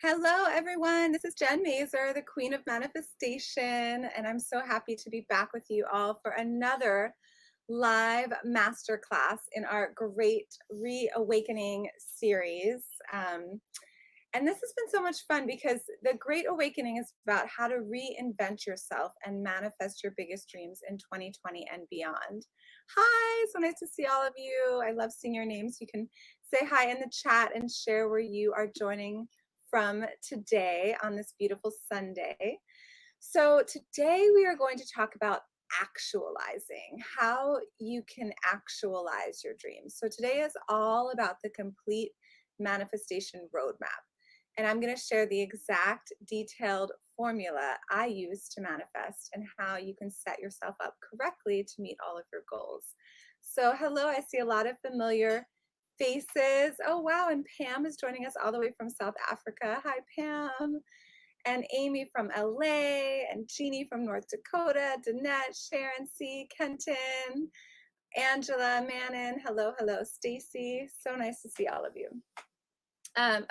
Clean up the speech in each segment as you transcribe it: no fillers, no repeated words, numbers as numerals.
Hello, everyone. This is Jen Mazer, the Queen of Manifestation, and I'm so happy to be back with you all for another live masterclass in our Great Reawakening series. And this has been so much fun because the Great Awakening is about how to reinvent yourself and manifest your biggest dreams in 2020 and beyond. Hi, so nice to see all of you. I love seeing your names. You can say hi in the chat and share where you are joining from today on this beautiful Sunday. So today we are going to talk about actualizing, how you can actualize your dreams. So today is all about the complete manifestation roadmap. And I'm going to share the exact detailed formula I use to manifest and how you can set yourself up correctly to meet all of your goals. So hello, I see a lot of familiar faces. Oh, wow. And Pam is joining us all the way from South Africa. Hi, Pam. And Amy from LA, and Jeannie from North Dakota, Danette, Sharon C., Kenton, Angela, Manon. Hello, hello, Stacy. So nice to see all of you.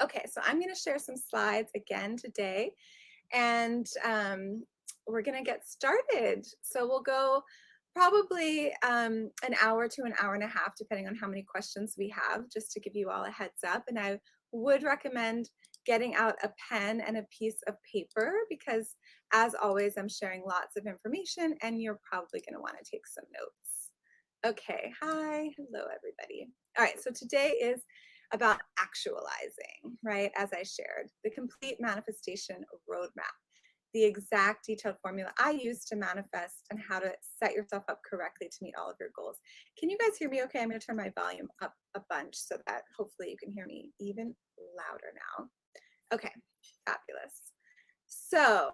Okay, so I'm going to share some slides again today, and we're going to get started. So we'll go probably an hour to an hour and a half, depending on how many questions we have, just to give you all a heads up. And I would recommend getting out a pen and a piece of paper because, as always, I'm sharing lots of information and you're probably going to want to take some notes. Okay, hi, hello, everybody. All right, so today is about actualizing, right? As I shared, the complete manifestation roadmap, the exact detailed formula I use to manifest and how to set yourself up correctly to meet all of your goals. Can you guys hear me okay? I'm going to turn my volume up a bunch so that hopefully you can hear me even louder now. Okay, fabulous. So,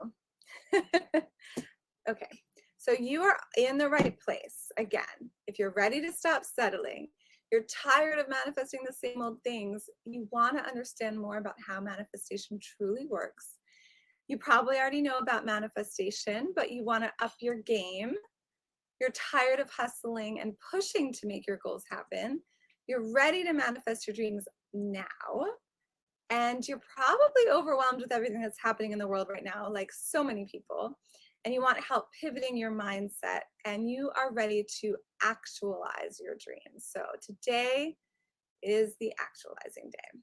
okay, so you are in the right place. Again, if you're ready to stop settling, you're tired of manifesting the same old things, you want to understand more about how manifestation truly works. You probably already know about manifestation, but you want to up your game. You're tired of hustling and pushing to make your goals happen. You're ready to manifest your dreams now. And you're probably overwhelmed with everything that's happening in the world right now, like so many people. And you want help pivoting your mindset, and you are ready to actualize your dreams. So today is the actualizing day.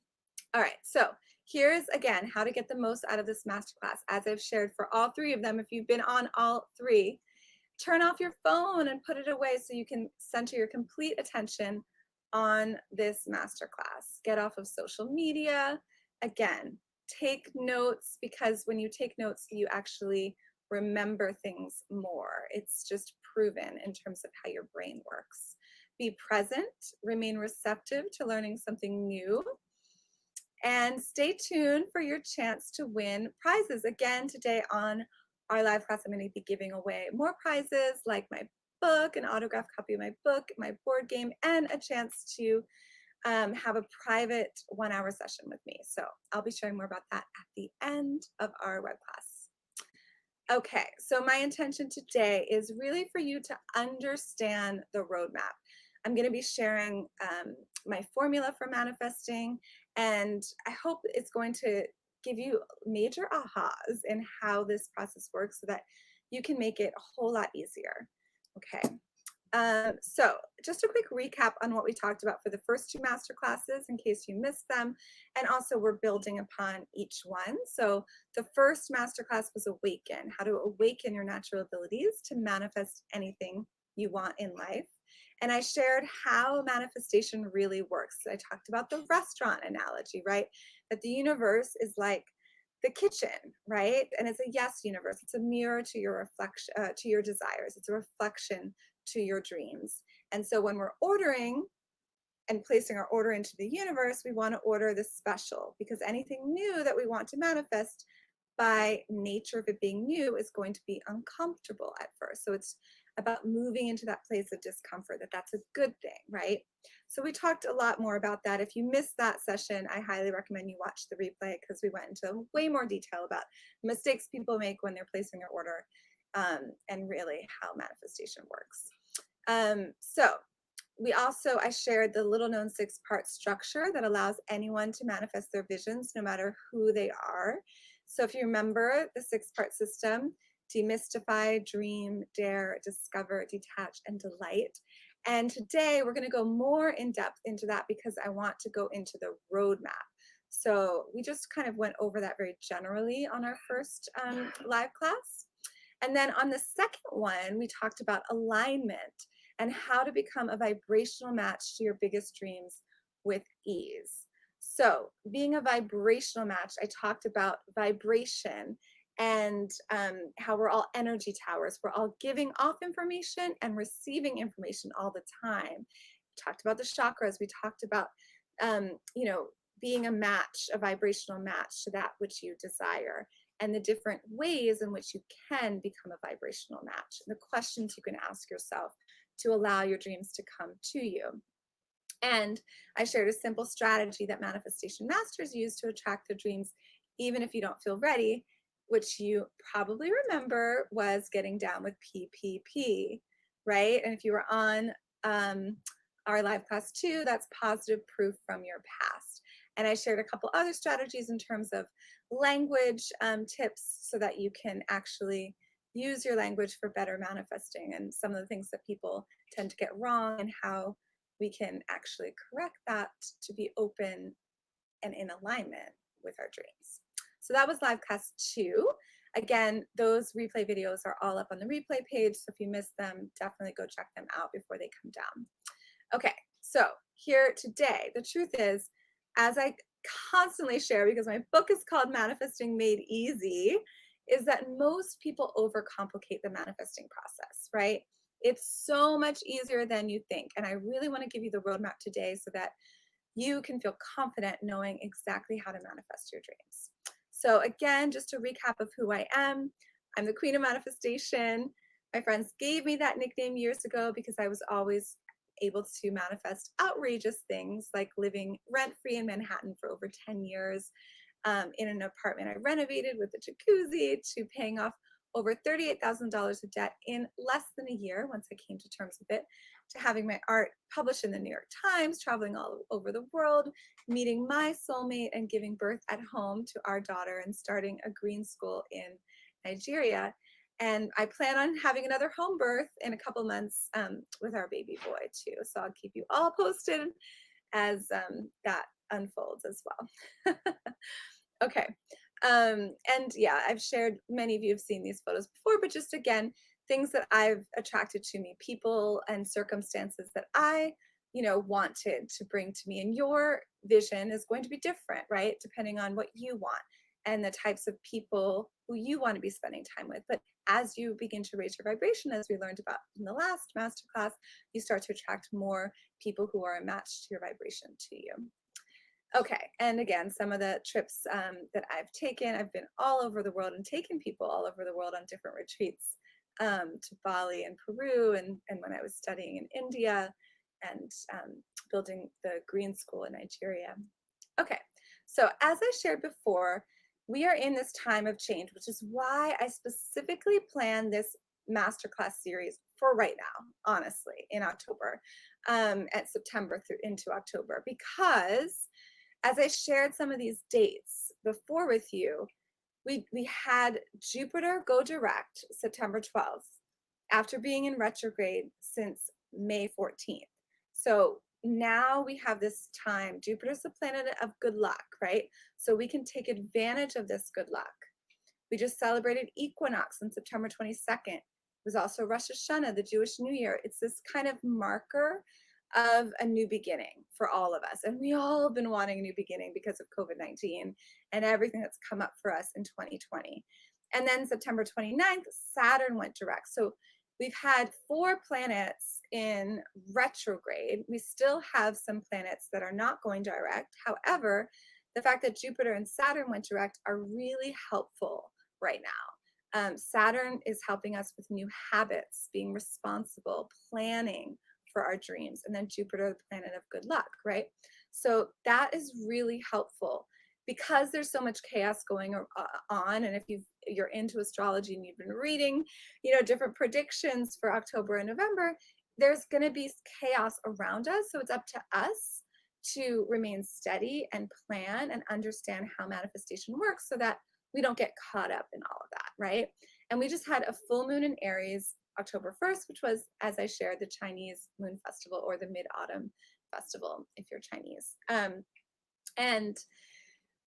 All right, so here's again how to get the most out of this masterclass. As I've shared for all three of them, if you've been on all three, turn off your phone and put it away so you can center your complete attention on this masterclass. Get off of social media. Again, take notes, because when you take notes, you actually remember things more. It's just proven in terms of how your brain works. Be present, remain receptive to learning something new, and stay tuned for your chance to win prizes. Again, today on our live class, I'm going to be giving away more prizes like my book, an autographed copy of my book, my board game, and a chance to have a private 1-hour session with me. So I'll be sharing more about that at the end of our web class. Okay, so my intention today is really for you to understand the roadmap. I'm going to be sharing my formula for manifesting, and I hope it's going to give you major ahas in how this process works so that you can make it a whole lot easier. Okay. So just a quick recap on what we talked about for the first two master classes in case you missed them, and also we're building upon each one. So the first master class was Awaken, how to awaken your natural abilities to manifest anything you want in life. And I shared how manifestation really works. I talked about the restaurant analogy, right? That the universe is like the kitchen, right? And it's a yes universe. It's a mirror to your reflection, to your desires. It's a reflection to your dreams. And so when we're ordering and placing our order into the universe, we want to order the special, because anything new that we want to manifest, by nature of it being new, is going to be uncomfortable at first. So it's about moving into that place of discomfort, that's a good thing, right? So we talked a lot more about that. If you missed that session, I highly recommend you watch the replay, because we went into way more detail about mistakes people make when they're placing their order, and really how manifestation works. So I shared the little known 6-part structure that allows anyone to manifest their visions no matter who they are. So if you remember the 6-part system: demystify, dream, dare, discover, detach, and delight. And today we're going to go more in depth into that because I want to go into the roadmap. So we just kind of went over that very generally on our first live class. And then on the second one, we talked about alignment and how to become a vibrational match to your biggest dreams with ease. So being a vibrational match, I talked about vibration and how we're all energy towers. We're all giving off information and receiving information all the time. We talked about the chakras. We talked about, being a match, a vibrational match to that which you desire, and the different ways in which you can become a vibrational match, and the questions you can ask yourself to allow your dreams to come to you. And I shared a simple strategy that manifestation masters use to attract their dreams, even if you don't feel ready, which you probably remember was getting down with PPP, right? And if you were on our live class 2, that's positive proof from your past. And I shared a couple other strategies in terms of language tips so that you can actually use your language for better manifesting, and some of the things that people tend to get wrong and how we can actually correct that to be open and in alignment with our dreams. So that was live class 2. Again, those replay videos are all up on the replay page. So if you missed them, definitely go check them out before they come down. Okay, so here today, the truth is, as I constantly share, because my book is called Manifesting Made Easy, is that most people overcomplicate the manifesting process, right? It's so much easier than you think. And I really want to give you the roadmap today so that you can feel confident knowing exactly how to manifest your dreams. So again, just a recap of who I am. I'm the Queen of Manifestation. My friends gave me that nickname years ago because I was always able to manifest outrageous things, like living rent-free in Manhattan for over 10 years, in an apartment I renovated with a jacuzzi, to paying off over $38,000 of debt in less than a year once I came to terms with it, to having my art published in the New York Times, traveling all over the world, meeting my soulmate, and giving birth at home to our daughter, and starting a green school in Nigeria. And I plan on having another home birth in a couple months with our baby boy too. So I'll keep you all posted as that unfolds as well. Okay. And yeah, I've shared, many of you have seen these photos before, but just again, things that I've attracted to me, people and circumstances that I, wanted to bring to me. And your vision is going to be different, right? Depending on what you want and the types of people who you want to be spending time with. But as you begin to raise your vibration, as we learned about in the last masterclass, you start to attract more people who are a match to your vibration to you. Okay, and again, some of the trips that I've taken, I've been all over the world and taken people all over the world on different retreats, to Bali and Peru, and when I was studying in India, and building the green school in Nigeria. Okay, so as I shared before, we are in this time of change, which is why I specifically planned this masterclass series for right now, honestly, in October, at September through into October, because as I shared some of these dates before with you, we had Jupiter go direct September 12th after being in retrograde since May 14th. So now we have this time. Jupiter's the planet of good luck, right? So we can take advantage of this good luck. We just celebrated equinox on September 22nd. It was also Rosh Hashanah, the Jewish New Year. It's this kind of marker of a new beginning for all of us. And we all have been wanting a new beginning because of COVID-19 and everything that's come up for us in 2020. And then September 29th, Saturn went direct. So we've had 4 planets in retrograde. We still have some planets that are not going direct. However, the fact that Jupiter and Saturn went direct are really helpful right now. Saturn is helping us with new habits, being responsible, planning for our dreams, and then Jupiter, the planet of good luck, right? So that is really helpful because there's so much chaos going on. And if you're into astrology and you've been reading, different predictions for October and November, there's going to be chaos around us. So it's up to us to remain steady and plan and understand how manifestation works so that we don't get caught up in all of that, right? And we just had a full moon in Aries October 1st, which was, as I shared, the Chinese Moon Festival, or the Mid-Autumn Festival if you're Chinese. And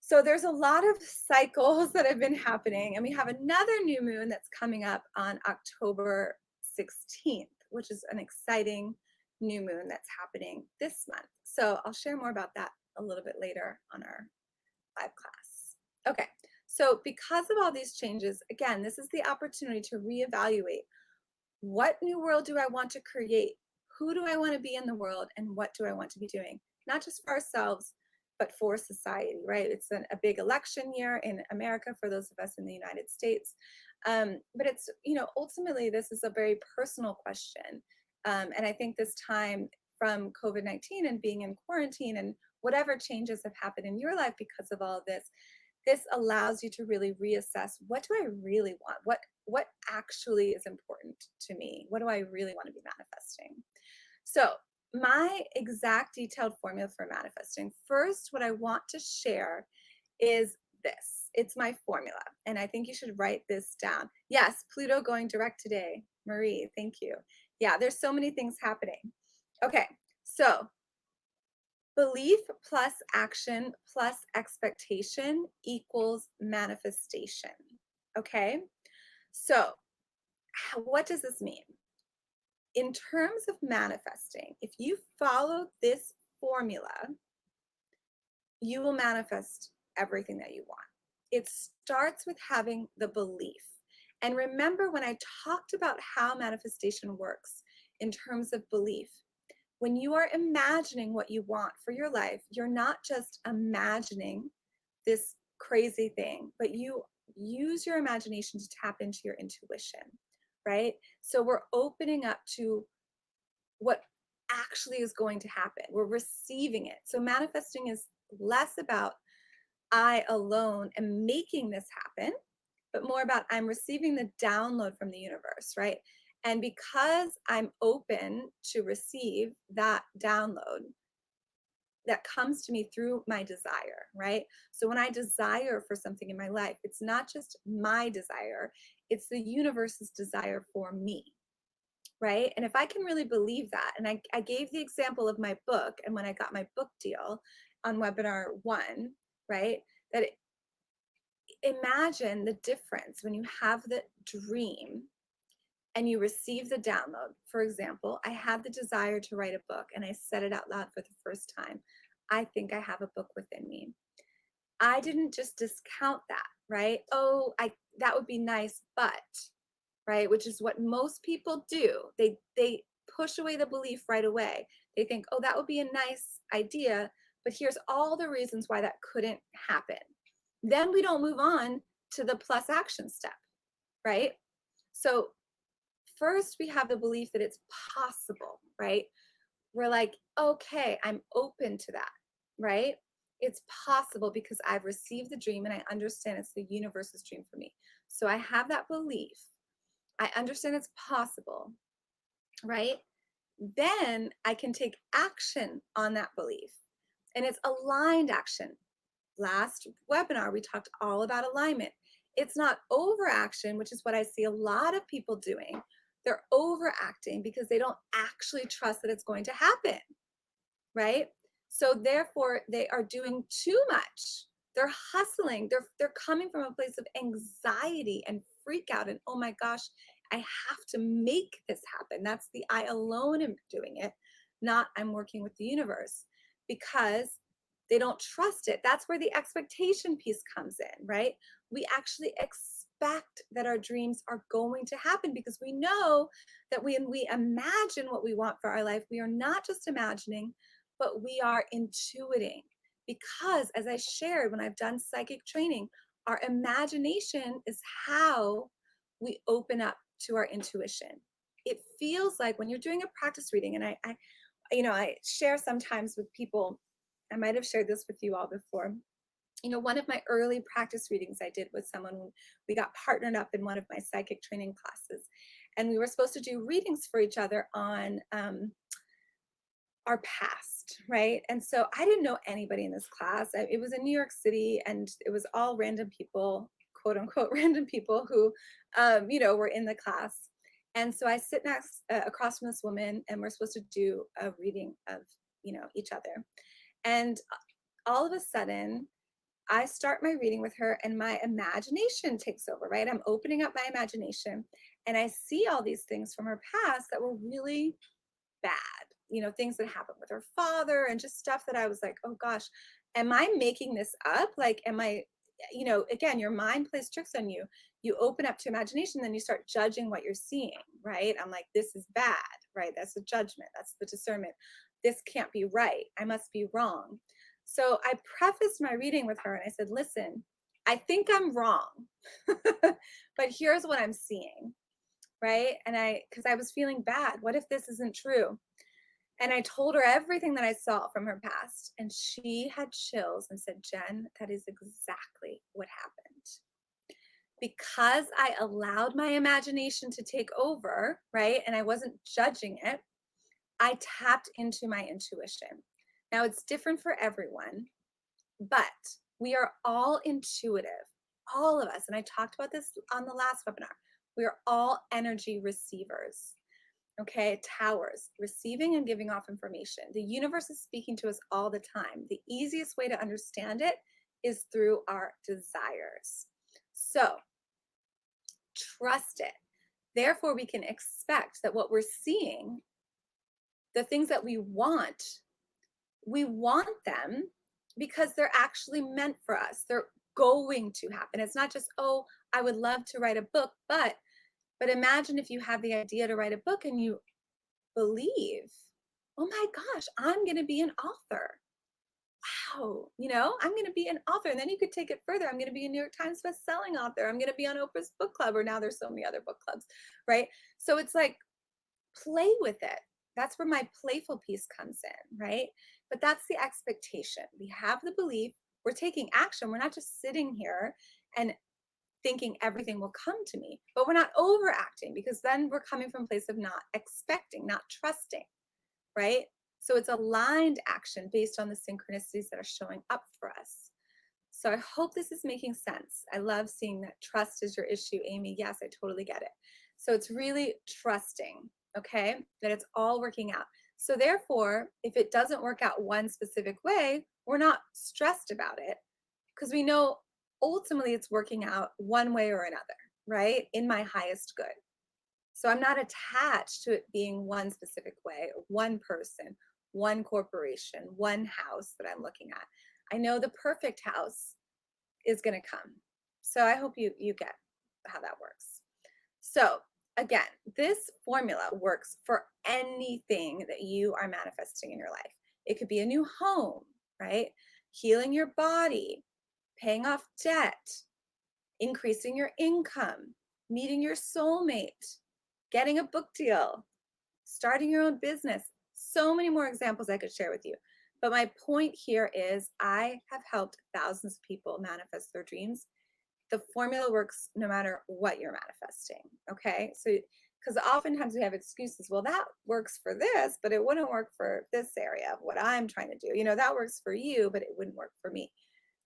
so there's a lot of cycles that have been happening, and we have another new moon that's coming up on October 16th, which is an exciting new moon that's happening this month. So I'll share more about that a little bit later on our live class. Okay, so because of all these changes, again, this is the opportunity to reevaluate, what new world do I want to create? Who do I want to be in the world? And what do I want to be doing? Not just for ourselves, but for society, right? It's a big election year in America for those of us in the United States. But it's, ultimately, this is a very personal question. And I think this time from COVID-19 and being in quarantine and whatever changes have happened in your life because of all of this allows you to really reassess, what do I really want? What actually is important to me? What do I really want to be manifesting? So my exact detailed formula for manifesting, first, what I want to share is this. It's my formula, and I think you should write this down. Yes, Pluto going direct today. Marie, thank you. Yeah, there's so many things happening. Okay, so belief plus action plus expectation equals manifestation. Okay, so what does this mean? In terms of manifesting, if you follow this formula, you will manifest everything that you want. It starts with having the belief. And remember, when I talked about how manifestation works in terms of belief, when you are imagining what you want for your life, you're not just imagining this crazy thing, but you use your imagination to tap into your intuition, right? So we're opening up to what actually is going to happen. We're receiving it. So manifesting is less about I alone am making this happen, but more about I'm receiving the download from the universe, right? And because I'm open to receive that download that comes to me through my desire, right? So when I desire for something in my life, it's not just my desire, it's the universe's desire for me, right? And if I can really believe that, and I gave the example of my book, and when I got my book deal on webinar 1, right? That imagine the difference when you have the dream and you receive the download. For example, I had the desire to write a book and I said it out loud for the first time. I think I have a book within me. I didn't just discount that, right? Oh, that would be nice, but, right, which is what most people do. They push away the belief right away. They think, oh, that would be a nice idea, but here's all the reasons why that couldn't happen. Then we don't move on to the plus action step, right? So first we have the belief that it's possible, right? We're like, okay, I'm open to that, right? It's possible because I've received the dream and I understand it's the universe's dream for me. So I have that belief. I understand it's possible, right? Then I can take action on that belief. And it's aligned action. Last webinar, we talked all about alignment. It's not overaction, which is what I see a lot of people doing. They're overacting because they don't actually trust that it's going to happen, right? So therefore, they are doing too much. They're hustling. They're coming from a place of anxiety and freak out and, oh my gosh, I have to make this happen. That's the I alone am doing it, not I'm working with the universe, because they don't trust it. That's where the expectation piece comes in, right? We actually expect that our dreams are going to happen because we know that when we imagine what we want for our life, we are not just imagining, but we are intuiting. Because as I shared when I've done psychic training, our imagination is how we open up to our intuition. It feels like when you're doing a practice reading, and I share sometimes with people, I might have shared this with you all before. One of my early practice readings I did with someone, we got partnered up in one of my psychic training classes. And we were supposed to do readings for each other on our past, right? And so I didn't know anybody in this class. It was in New York City, and it was all random people, quote unquote, random people who, were in the class. And so I sit across from this woman, and we're supposed to do a reading of, each other. And all of a sudden, I start my reading with her, and my imagination takes over, right? I'm opening up my imagination, and I see all these things from her past that were really bad, things that happened with her father, and just stuff that I was like, oh gosh, am I making this up? Like, am I, again, your mind plays tricks on you. You open up to imagination, then you start judging what you're seeing, right? I'm like, this is bad, right? That's the judgment. That's the discernment. This can't be right. I must be wrong. So I prefaced my reading with her, and I said, listen, I think I'm wrong, but here's what I'm seeing, right? And because I was feeling bad. What if this isn't true? And I told her everything that I saw from her past. And she had chills and said, Jen, that is exactly what happened. Because I allowed my imagination to take over, right? And I wasn't judging it, I tapped into my intuition. Now, it's different for everyone, but we are all intuitive, all of us. And I talked about this on the last webinar. We are all energy receivers. Okay, towers, receiving and giving off information. The universe is speaking to us all the time. The easiest way to understand it is through our desires. So trust it. Therefore, we can expect that what we're seeing, the things that we want them because they're actually meant for us. They're going to happen. It's not just, oh, I would love to write a book, but imagine if you have the idea to write a book and you believe, oh my gosh, I'm going to be an author. Wow, I'm going to be an author. And then you could take it further. I'm going to be a New York Times best-selling author. I'm going to be on Oprah's book club, or now there's so many other book clubs, right? So it's like, play with it. That's where my playful piece comes in, right? But that's the expectation. We have the belief, we're taking action. We're not just sitting here and thinking everything will come to me, but we're not overacting, because then we're coming from a place of not expecting, not trusting, right? So it's aligned action based on the synchronicities that are showing up for us. So I hope this is making sense. I love seeing that trust is your issue, Amy. Yes, I totally get it. So it's really trusting, okay, that it's all working out. So therefore, if it doesn't work out one specific way, we're not stressed about it, because we know ultimately it's working out one way or another, right? In my highest good. So I'm not attached to it being one specific way, one person, one corporation, one house that I'm looking at. I know the perfect house is going to come. So I hope you get how that works. So again, this formula works for anything that you are manifesting in your life. It could be a new home, right? Healing your body, paying off debt, increasing your income, meeting your soulmate, getting a book deal, starting your own business. So many more examples I could share with you. But my point here is I have helped thousands of people manifest their dreams. The formula works no matter what you're manifesting, okay? So, because oftentimes we have excuses. Well, that works for this, but it wouldn't work for this area of what I'm trying to do. That works for you, but it wouldn't work for me.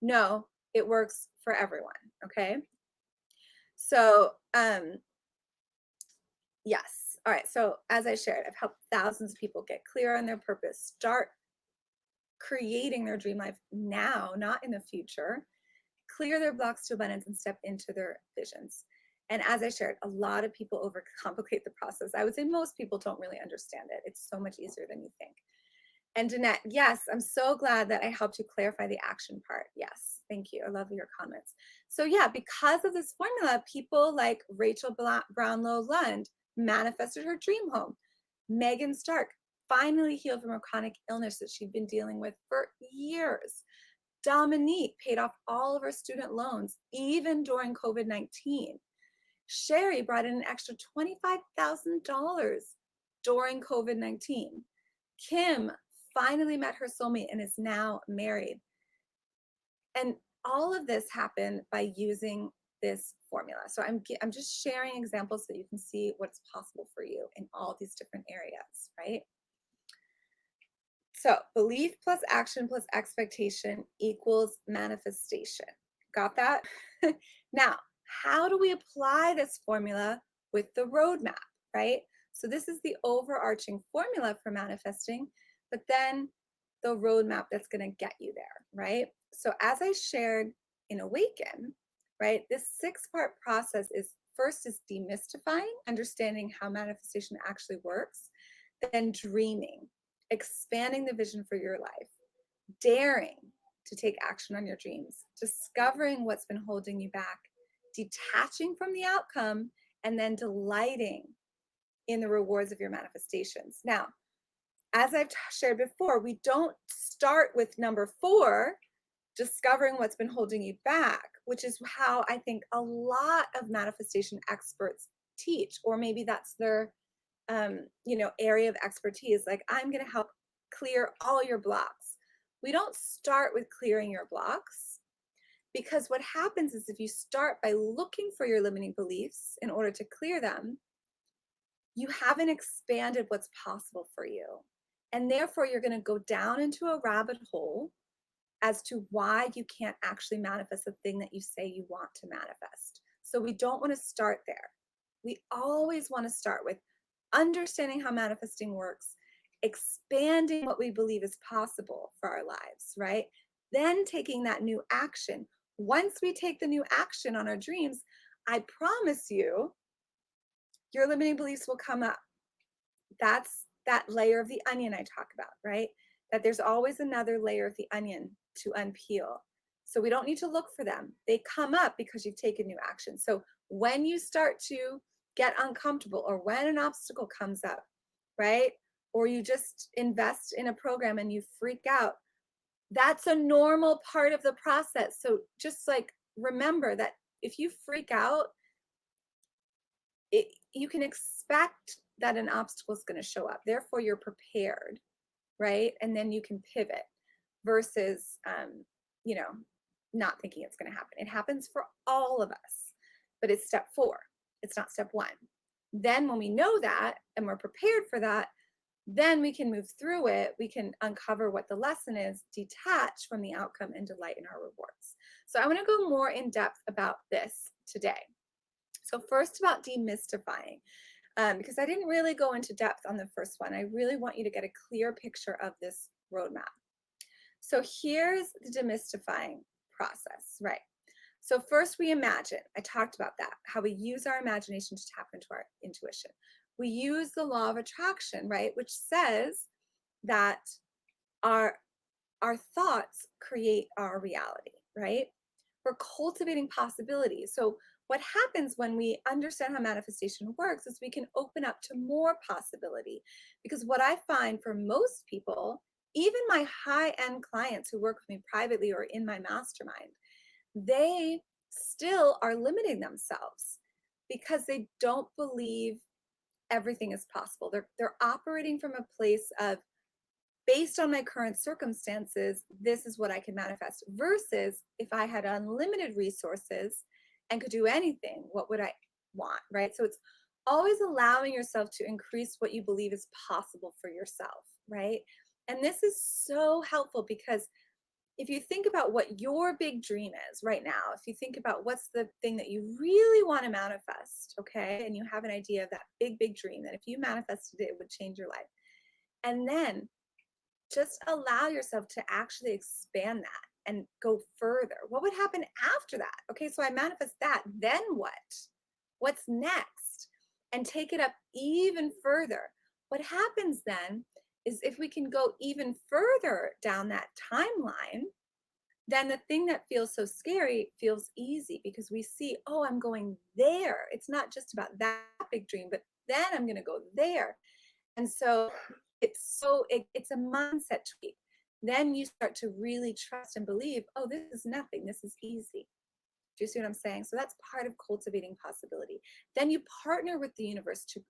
No, it works for everyone, okay? So, yes. All right. So as I shared, I've helped thousands of people get clear on their purpose, start creating their dream life now, not in the future, clear their blocks to abundance, and step into their visions. And as I shared, a lot of people overcomplicate the process. I would say most people don't really understand it. It's so much easier than you think. And Jeanette, yes, I'm so glad that I helped you clarify the action part. Yes, thank you. I love your comments. So yeah, because of this formula, people like Rachel Brownlow Lund manifested her dream home. Megan Stark finally healed from a chronic illness that she'd been dealing with for years. Dominique paid off all of her student loans, even during COVID-19. Sherry brought in an extra $25,000 during COVID-19. Kim finally met her soulmate and is now married. And all of this happened by using this formula. So I'm just sharing examples so you can see what's possible for you in all these different areas, right? So belief plus action plus expectation equals manifestation. Got that? Now, how do we apply this formula with the roadmap, right? So this is the overarching formula for manifesting, but then the roadmap that's going to get you there, right? So as I shared in Awaken, right, this 6-part process is first is demystifying, understanding how manifestation actually works, then dreaming, expanding the vision for your life, daring to take action on your dreams, discovering what's been holding you back, detaching from the outcome, and then delighting in the rewards of your manifestations. Now, as I've shared before, we don't start with number 4, discovering what's been holding you back, which is how I think a lot of manifestation experts teach, or maybe that's their area of expertise. Like, I'm going to help clear all your blocks. We don't start with clearing your blocks, because what happens is if you start by looking for your limiting beliefs in order to clear them, you haven't expanded what's possible for you. And therefore, you're going to go down into a rabbit hole as to why you can't actually manifest the thing that you say you want to manifest. So we don't want to start there. We always want to start with understanding how manifesting works, expanding what we believe is possible for our lives, right? Then taking that new action. Once we take the new action on our dreams, I promise you, your limiting beliefs will come up. That's that layer of the onion I talk about, right? That there's always another layer of the onion to unpeel. So we don't need to look for them. They come up because you've taken new action. So when you start to get uncomfortable, or when an obstacle comes up, right? Or you just invest in a program and you freak out, that's a normal part of the process. So just like remember that if you freak out, you can expect that an obstacle is going to show up. Therefore, you're prepared, right? And then you can pivot versus, not thinking it's going to happen. It happens for all of us, but it's step 4. It's not step 1. Then when we know that and we're prepared for that, then we can move through it. We can uncover what the lesson is, detach from the outcome, and delight in our rewards. So I want to go more in depth about this today. So first, about demystifying, because I didn't really go into depth on the first one. I really want you to get a clear picture of this roadmap. So here's the demystifying process, right? So first we imagine. I talked about that, how we use our imagination to tap into our intuition. We use the law of attraction, right? Which says that our thoughts create our reality, right? We're cultivating possibilities. So what happens when we understand how manifestation works is we can open up to more possibility. Because what I find for most people, even my high-end clients who work with me privately or in my mastermind, they still are limiting themselves because they don't believe everything is possible. They're operating from a place of, based on my current circumstances, this is what I can manifest, versus if I had unlimited resources and could do anything, what would I want, right? So it's always allowing yourself to increase what you believe is possible for yourself, right? And this is so helpful, because if you think about what your big dream is right now, if you think about what's the thing that you really want to manifest, okay, and you have an idea of that big, big dream that if you manifested it, it would change your life. And then just allow yourself to actually expand that and go further. What would happen after that? Okay, so I manifest that. Then what? What's next? And take it up even further. What happens then is if we can go even further down that timeline, then the thing that feels so scary feels easy, because we see, oh, I'm going there. It's not just about that big dream, but then I'm going to go there. And so it's a mindset tweak. Then you start to really trust and believe, oh, this is nothing. This is easy. Do you see what I'm saying? So that's part of cultivating possibility. Then you partner with the universe to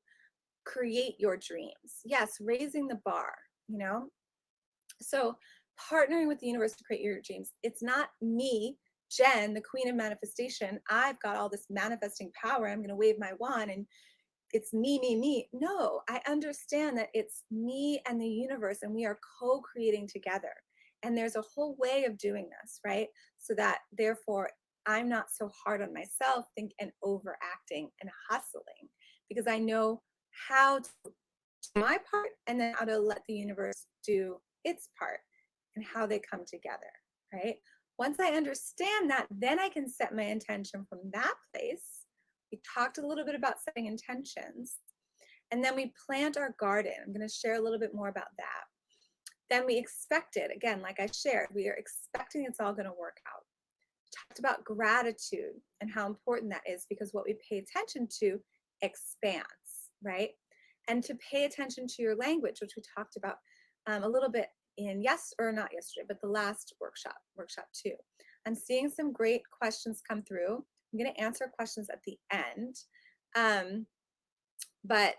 create your dreams. Yes, raising the bar, So partnering with the universe to create your dreams. It's not me Jen, the queen of manifestation, I've got all this manifesting power. I'm going to wave my wand and it's me, me, me. No, I understand that it's me and the universe, and we are co-creating together. And there's a whole way of doing this, right? So that therefore I'm not so hard on myself, and overacting and hustling, because I know how to do my part and then how to let the universe do its part and how they come together, right? Once I understand that, then I can set my intention from that place. We talked a little bit about setting intentions, and then we plant our garden. I'm going to share a little bit more about that. Then we expect it. Again, like I shared, we are expecting it's all going to work out. Talked about gratitude and how important that is, because what we pay attention to expands, right? And to pay attention to your language, which we talked about a little bit in not yesterday, but the last workshop 2. I'm seeing some great questions come through. I'm going to answer questions at the end. But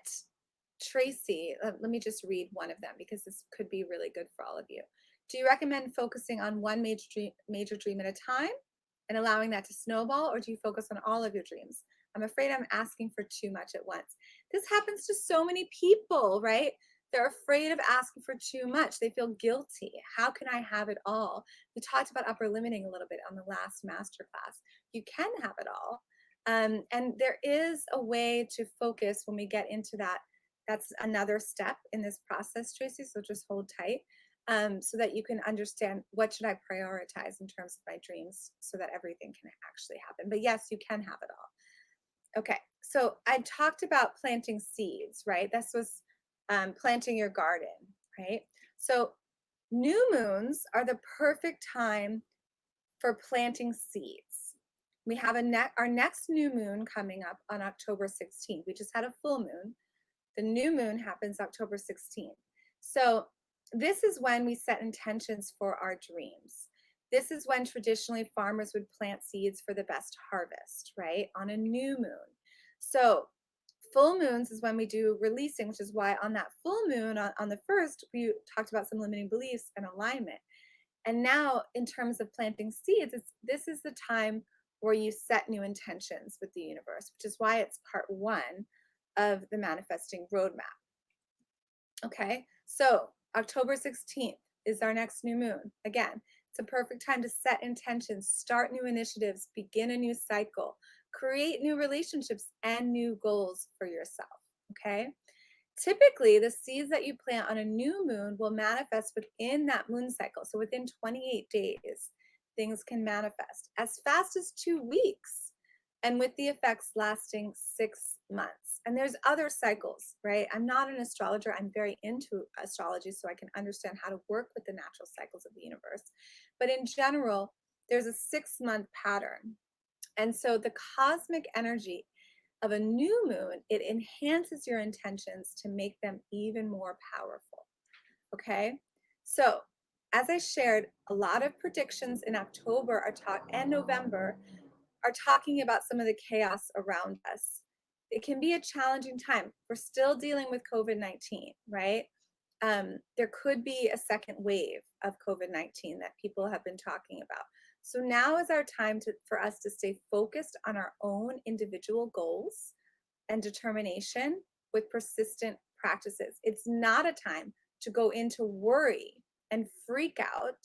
Tracy, let me just read one of them because this could be really good for all of you. Do you recommend focusing on one major dream at a time and allowing that to snowball, or do you focus on all of your dreams? I'm afraid I'm asking for too much at once. This happens to so many people, right? They're afraid of asking for too much. They feel guilty. How can I have it all? We talked about upper limiting a little bit on the last masterclass. You can have it all. And there is a way to focus when we get into that. That's another step in this process, Tracy, so just hold tight, so that you can understand what should I prioritize in terms of my dreams so that everything can actually happen. But yes, you can have it all. Okay, so I talked about planting seeds, right? This was planting your garden, right? So new moons are the perfect time for planting seeds. We have our next new moon coming up on October 16th. We just had a full moon. The new moon happens October 16th. So this is when we set intentions for our dreams. This is when traditionally farmers would plant seeds for the best harvest, right? On a new moon. So full moons is when we do releasing, which is why on that full moon, on the first, we talked about some limiting beliefs and alignment. And now in terms of planting seeds, this is the time where you set new intentions with the universe, which is why it's part 1 of the manifesting roadmap. Okay, so October 16th is our next new moon. Again, it's a perfect time to set intentions, start new initiatives, begin a new cycle, create new relationships and new goals for yourself. Okay, typically the seeds that you plant on a new moon will manifest within that moon cycle. So within 28 days, things can manifest as fast as 2 weeks, and with the effects lasting 6 months. And there's other cycles, right? I'm not an astrologer. I'm very into astrology, so I can understand how to work with the natural cycles of the universe. But in general, there's a 6-month pattern. And so the cosmic energy of a new moon, it enhances your intentions to make them even more powerful. Okay? So, as I shared, a lot of predictions in October and November are talking about some of the chaos around us. It can be a challenging time. We're still dealing with COVID-19, right? There could be a second wave of COVID-19 that people have been talking about. So now is our time for us to stay focused on our own individual goals and determination with persistent practices. It's not a time to go into worry and freak out,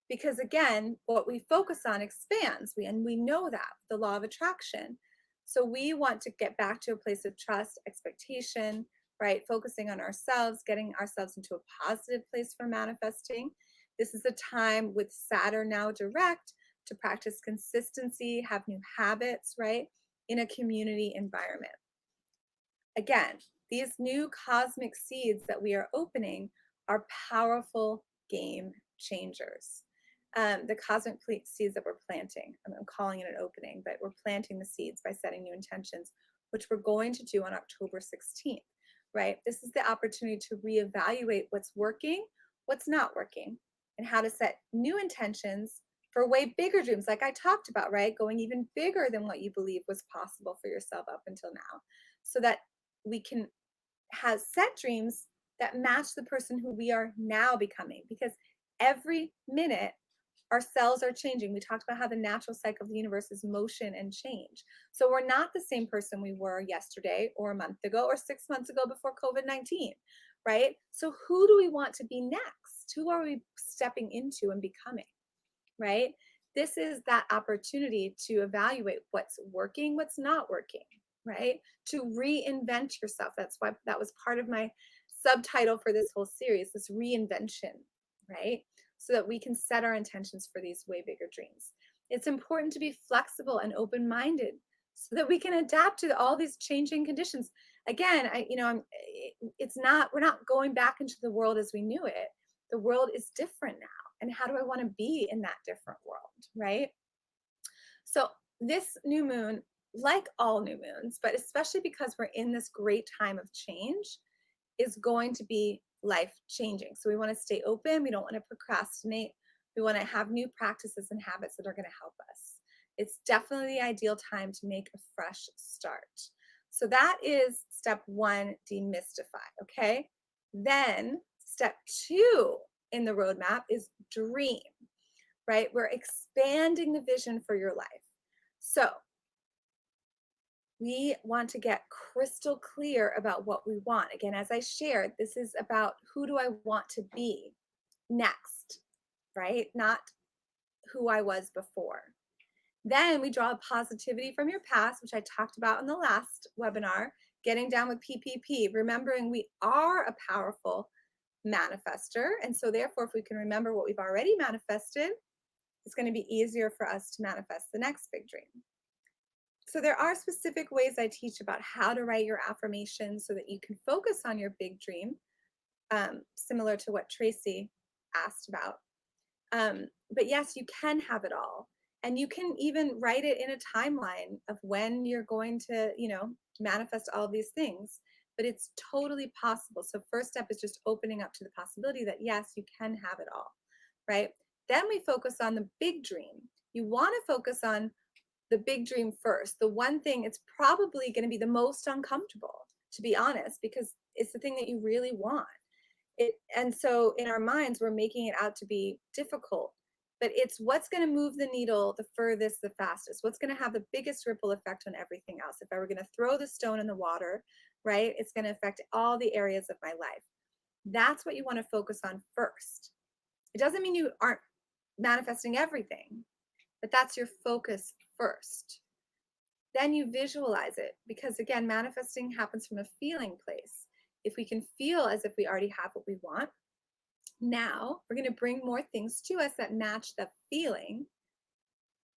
because again, what we focus on expands. We know that, the law of attraction. So we want to get back to a place of trust, expectation, right? Focusing on ourselves, getting ourselves into a positive place for manifesting. This is a time with Saturn now direct to practice consistency, have new habits, right? In a community environment. Again, these new cosmic seeds that we are opening are powerful game changers. The cosmic seeds that we're planting, I'm calling it an opening, but we're planting the seeds by setting new intentions, which we're going to do on October 16th, right? This is the opportunity to reevaluate what's working, what's not working, and how to set new intentions for way bigger dreams, like I talked about, right? Going even bigger than what you believe was possible for yourself up until now, so that we can have set dreams that match the person who we are now becoming. Because every minute Our cells are changing. We talked about how the natural cycle of the universe is motion and change. So we're not the same person we were yesterday or a month ago or 6 months ago before COVID-19, right? So who do we want to be next? Who are we stepping into and becoming, right? This is that opportunity to evaluate what's working, what's not working, right? To reinvent yourself. That's why that was part of my subtitle for this whole series, this reinvention, right? So that we can set our intentions for these way bigger dreams. It's important to be flexible and open-minded so that we can adapt to all these changing conditions. Again, it's not, we're not going back into the world as we knew it. The world is different now. And how do I want to be in that different world, right? So this new moon, like all new moons, but especially because we're in this great time of change, is going to be life changing. So we want to stay open. We don't want to procrastinate. We want to have new practices and habits that are going to help us. It's definitely the ideal time to make a fresh start. So that is step one, demystify, okay? Then step two in the roadmap is dream, right? We're expanding the vision for your life. So we want to get crystal clear about what we want. Again, as I shared, this is about who do I want to be next, right? Not who I was before. Then we draw positivity from your past, which I talked about in the last webinar, getting down with PPP, remembering we are a powerful manifester. And so therefore, if we can remember what we've already manifested, it's going to be easier for us to manifest the next big dream. So there are specific ways I teach about how to write your affirmations so that you can focus on your big dream, similar to what Tracy asked about. But yes, you can have it all. And you can even write it in a timeline of when you're going to, manifest all of these things. But it's totally possible. So first step is just opening up to the possibility that yes, you can have it all, right? Then we focus on the big dream. You want to focus on the big dream first. The one thing, it's probably going to be the most uncomfortable, to be honest, because it's the thing that you really want. And so in our minds, we're making it out to be difficult, but it's what's going to move the needle the furthest, the fastest, what's going to have the biggest ripple effect on everything else. If I were going to throw the stone in the water, right, it's going to affect all the areas of my life. That's what you want to focus on first. It doesn't mean you aren't manifesting everything, but that's your focus first. Then you visualize it, because again, manifesting happens from a feeling place. If we can feel as if we already have what we want, now we're going to bring more things to us that match the feeling.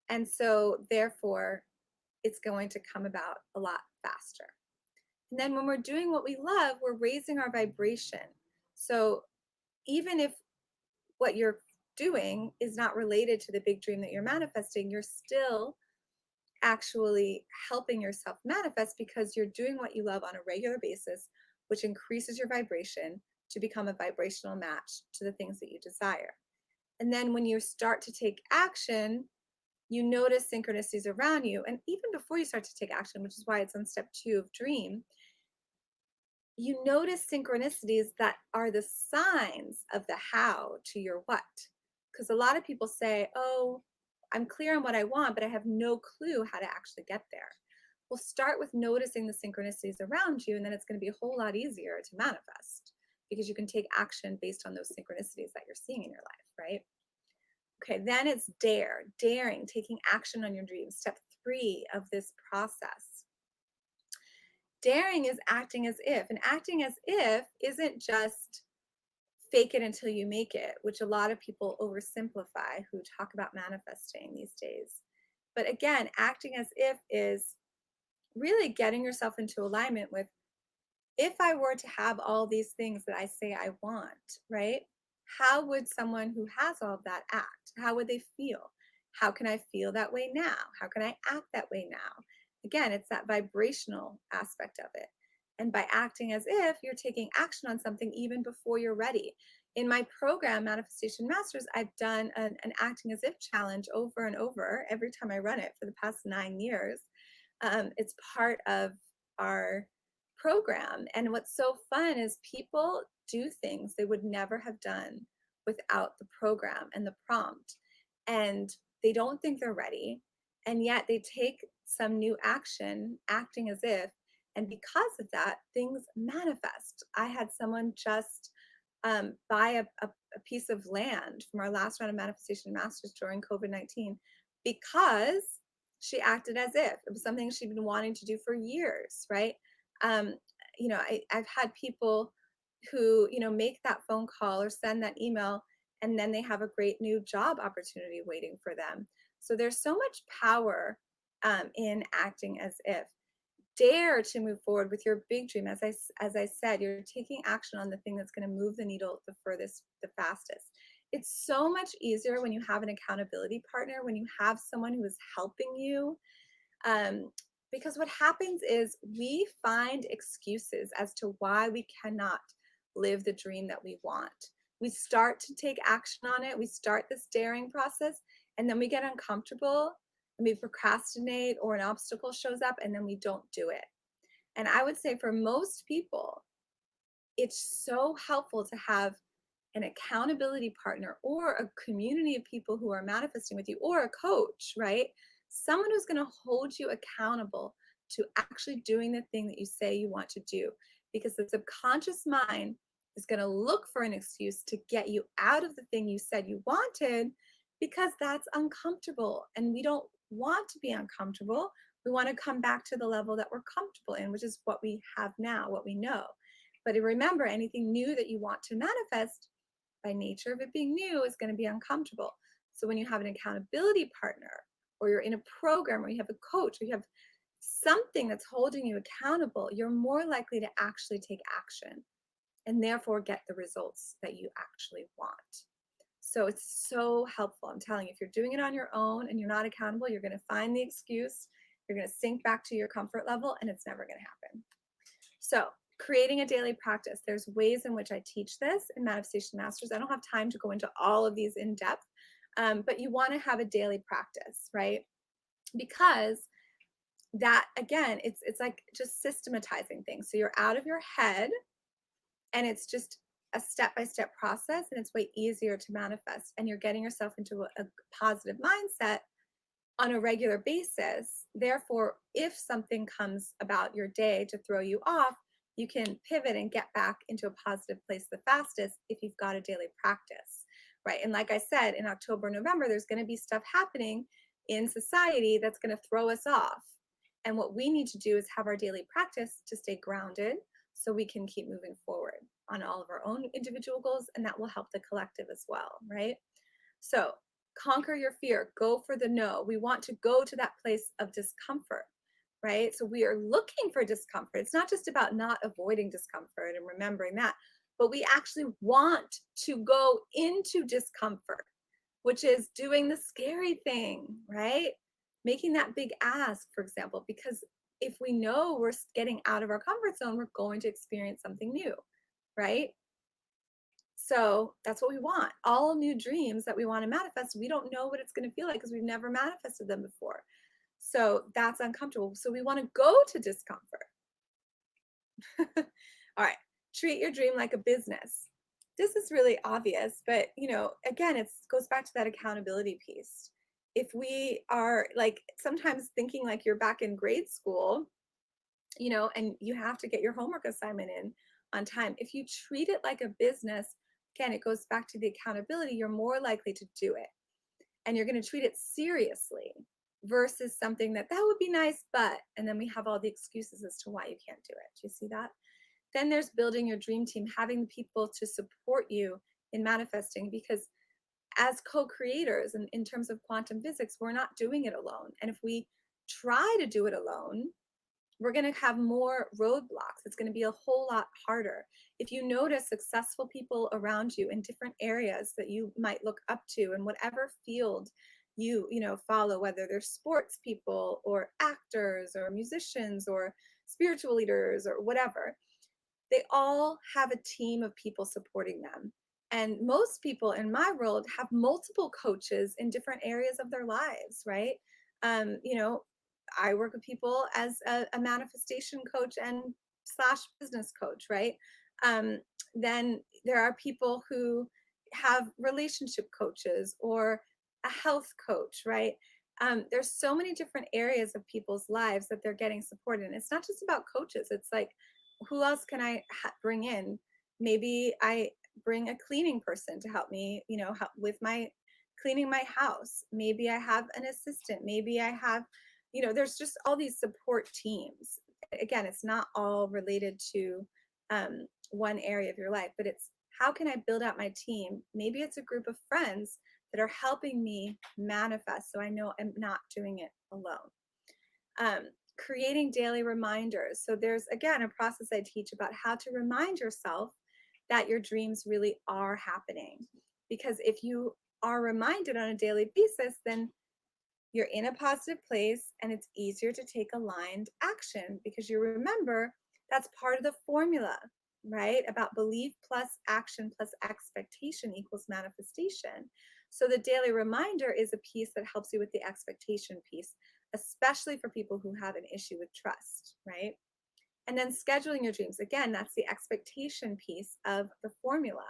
And so therefore, it's going to come about a lot faster. And then when we're doing what we love, we're raising our vibration. So even if what you're doing is not related to the big dream that you're manifesting, you're still actually helping yourself manifest because you're doing what you love on a regular basis, which increases your vibration to become a vibrational match to the things that you desire. And then when you start to take action, you notice synchronicities around you. And even before you start to take action, which is why it's on step 2 of dream, you notice synchronicities that are the signs of the how to your what. Because a lot of people say, oh, I'm clear on what I want, but I have no clue how to actually get there. Well, start with noticing the synchronicities around you, and then it's going to be a whole lot easier to manifest because you can take action based on those synchronicities that you're seeing in your life, right? Okay, then it's daring, taking action on your dreams. Step 3 of this process. Daring is acting as if, and acting as if isn't just fake it until you make it, which a lot of people oversimplify who talk about manifesting these days. But again, acting as if is really getting yourself into alignment with, if I were to have all these things that I say I want, right? How would someone who has all of that act? How would they feel? How can I feel that way now? How can I act that way now? Again, it's that vibrational aspect of it. And by acting as if, you're taking action on something even before you're ready. In my program, Manifestation Masters, I've done an acting as if challenge over and over every time I run it for the past 9 years. It's part of our program. And what's so fun is people do things they would never have done without the program and the prompt. and they don't think they're ready, and yet they take some new action, acting as if, and because of that, things manifest. I had someone just buy a piece of land from our last round of Manifestation Masters during COVID-19 because she acted as if it was something she'd been wanting to do for years, right? Um, I've had people who, make that phone call or send that email, and then they have a great new job opportunity waiting for them. So there's so much power in acting as if. Dare to move forward with your big dream. As I said, you're taking action on the thing that's going to move the needle the furthest, the fastest. It's so much easier when you have an accountability partner, when you have someone who is helping you, um, because what happens is we find excuses as to why we cannot live the dream that we want. We start to take action on it. We start this daring process, and then we get uncomfortable and we procrastinate, or an obstacle shows up and then we don't do it. And I would say for most people, it's so helpful to have an accountability partner or a community of people who are manifesting with you, or a coach, right? Someone who's going to hold you accountable to actually doing the thing that you say you want to do, because the subconscious mind is going to look for an excuse to get you out of the thing you said you wanted, because that's uncomfortable, and we don't want to be uncomfortable. We want to come back to the level that we're comfortable in, which is what we have now, what we know. But remember, anything new that you want to manifest, by nature of it being new, is going to be uncomfortable. So when you have an accountability partner, or you're in a program, or you have a coach, or you have something that's holding you accountable, you're more likely to actually take action and therefore get the results that you actually want. So it's so helpful. I'm telling you, if you're doing it on your own and you're not accountable, you're going to find the excuse, you're going to sink back to your comfort level, and it's never going to happen. So creating a daily practice. There's ways in which I teach this in Manifestation Masters. I don't have time to go into all of these in depth, but you want to have a daily practice, right? Because that, again, it's like just systematizing things. So you're out of your head, and it's just a step-by-step process, and it's way easier to manifest, and you're getting yourself into a positive mindset on a regular basis. Therefore, if something comes about your day to throw you off, you can pivot and get back into a positive place the fastest if you've got a daily practice, right? And like I said, in October, November, there's going to be stuff happening in society that's going to throw us off. And what we need to do is have our daily practice to stay grounded, so we can keep moving forward on all of our own individual goals, and that will help the collective as well, right? So conquer your fear, go for the no. We want to go to that place of discomfort, right? So we are looking for discomfort. It's not just about not avoiding discomfort and remembering that, but we actually want to go into discomfort, which is doing the scary thing, right? Making that big ask, for example, because if we know we're getting out of our comfort zone, we're going to experience something new, right? So that's what we want. All new dreams that we want to manifest, we don't know what it's going to feel like because we've never manifested them before. So that's uncomfortable. So we want to go to discomfort. All right. Treat your dream like a business. This is really obvious, but again, it goes back to that accountability piece. If we are like sometimes thinking like you're back in grade school, and you have to get your homework assignment in on time. If you treat it like a business, again, it goes back to the accountability, you're more likely to do it. And you're going to treat it seriously versus something that would be nice, but, and then we have all the excuses as to why you can't do it. Do you see that? Then there's building your dream team, having the people to support you in manifesting, because as co-creators and in terms of quantum physics, we're not doing it alone. And if we try to do it alone, we're going to have more roadblocks. It's going to be a whole lot harder. If you notice successful people around you in different areas that you might look up to in whatever field you follow, whether they're sports people or actors or musicians or spiritual leaders or whatever, they all have a team of people supporting them. And most people in my world have multiple coaches in different areas of their lives, right? I work with people as a manifestation coach and / business coach, right? Then there are people who have relationship coaches or a health coach, right? There's so many different areas of people's lives that they're getting support in. It's not just about coaches. It's like, who else can I bring in? Maybe I bring a cleaning person to help me, help with my cleaning my house. Maybe I have an assistant. Maybe I have, there's just all these support teams. Again, it's not all related to one area of your life, but it's how can I build out my team? Maybe it's a group of friends that are helping me manifest so I know I'm not doing it alone. Creating daily reminders. So there's, again, a process I teach about how to remind yourself that your dreams really are happening. Because if you are reminded on a daily basis, then you're in a positive place and it's easier to take aligned action because you remember that's part of the formula, right? About belief plus action plus expectation equals manifestation. So the daily reminder is a piece that helps you with the expectation piece, especially for people who have an issue with trust, right? And then scheduling your dreams, again, that's the expectation piece of the formula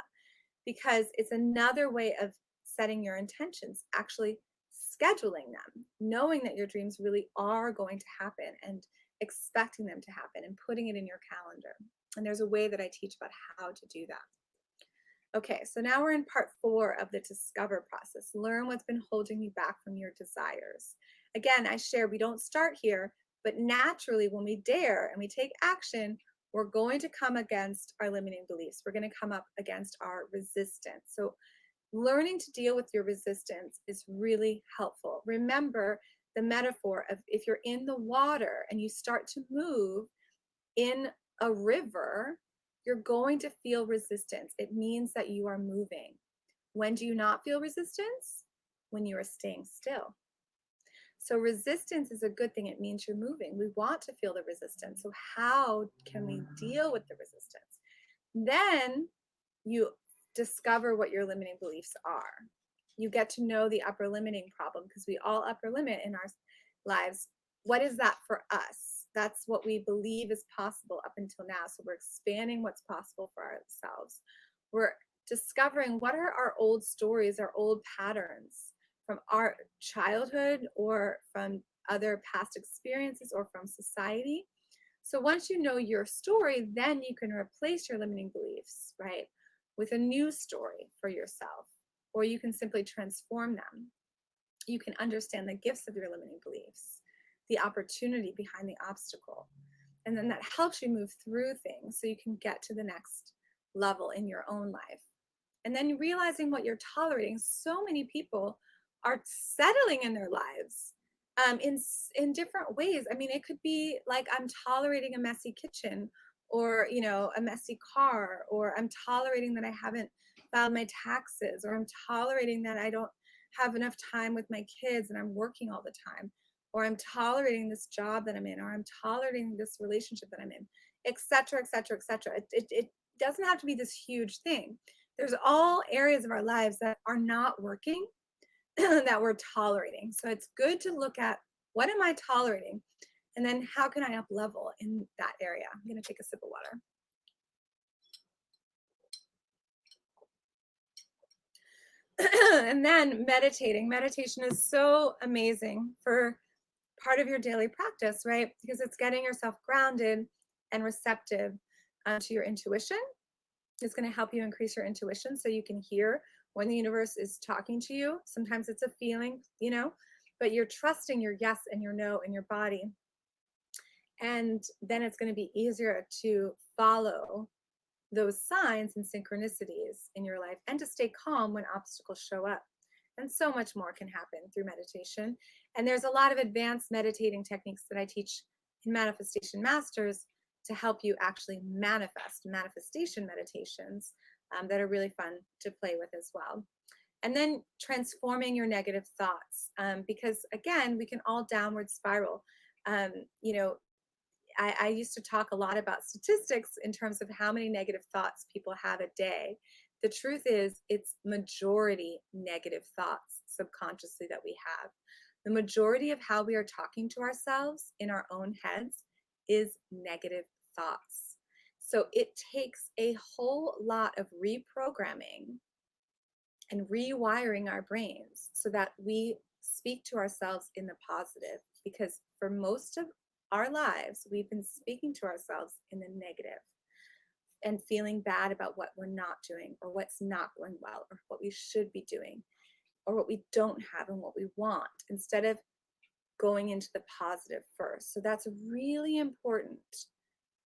because it's another way of setting your intentions, actually scheduling them, knowing that your dreams really are going to happen and expecting them to happen and putting it in your calendar. And there's a way that I teach about how to do that. Okay, so now we're in part 4 of the discover process. Learn what's been holding you back from your desires. Again, I share we don't start here, but naturally when we dare and we take action, we're going to come against our limiting beliefs. We're going to come up against our resistance. So learning to deal with your resistance is really helpful. Remember the metaphor of if you're in the water and you start to move in a river, you're going to feel resistance. It means that you are moving. When do you not feel resistance? When you are staying still. So resistance is a good thing. It means you're moving. We want to feel the resistance. So how can we deal with the resistance? Then you discover what your limiting beliefs are. You get to know the upper limiting problem because we all upper limit in our lives. What is that for us? That's what we believe is possible up until now. So we're expanding what's possible for ourselves. We're discovering what are our old stories, our old patterns from our childhood or from other past experiences or from society. So once you know your story, then you can replace your limiting beliefs, right, with a new story for yourself, or you can simply transform them. You can understand the gifts of your limiting beliefs, the opportunity behind the obstacle. And then that helps you move through things so you can get to the next level in your own life. And then realizing what you're tolerating. So many people are settling in their lives in different ways. I mean, it could be like I'm tolerating a messy kitchen, or a messy car, or I'm tolerating that I haven't filed my taxes, or I'm tolerating that I don't have enough time with my kids and I'm working all the time, or I'm tolerating this job that I'm in, or I'm tolerating this relationship that I'm in, etc., etc., etc. It doesn't have to be this huge thing. There's all areas of our lives that are not working that we're tolerating. So it's good to look at what am I tolerating? And then how can I up level in that area? I'm going to take a sip of water. And then meditating. Meditation is so amazing for part of your daily practice, right? Because it's getting yourself grounded and receptive to your intuition. It's going to help you increase your intuition so you can hear when the universe is talking to you. Sometimes it's a feeling, but you're trusting your yes and your no in your body. And then it's going to be easier to follow those signs and synchronicities in your life and to stay calm when obstacles show up. And so much more can happen through meditation. And there's a lot of advanced meditating techniques that I teach in Manifestation Masters to help you actually manifest manifestation meditations that are really fun to play with as well. And then transforming your negative thoughts, because again, we can all downward spiral. I used to talk a lot about statistics in terms of how many negative thoughts people have a day. The truth is, it's majority negative thoughts subconsciously that we have. The majority of how we are talking to ourselves in our own heads is negative thoughts. So it takes a whole lot of reprogramming and rewiring our brains so that we speak to ourselves in the positive. Because for most of our lives, we've been speaking to ourselves in the negative and feeling bad about what we're not doing or what's not going well or what we should be doing or what we don't have and what we want, instead of going into the positive first. So that's really important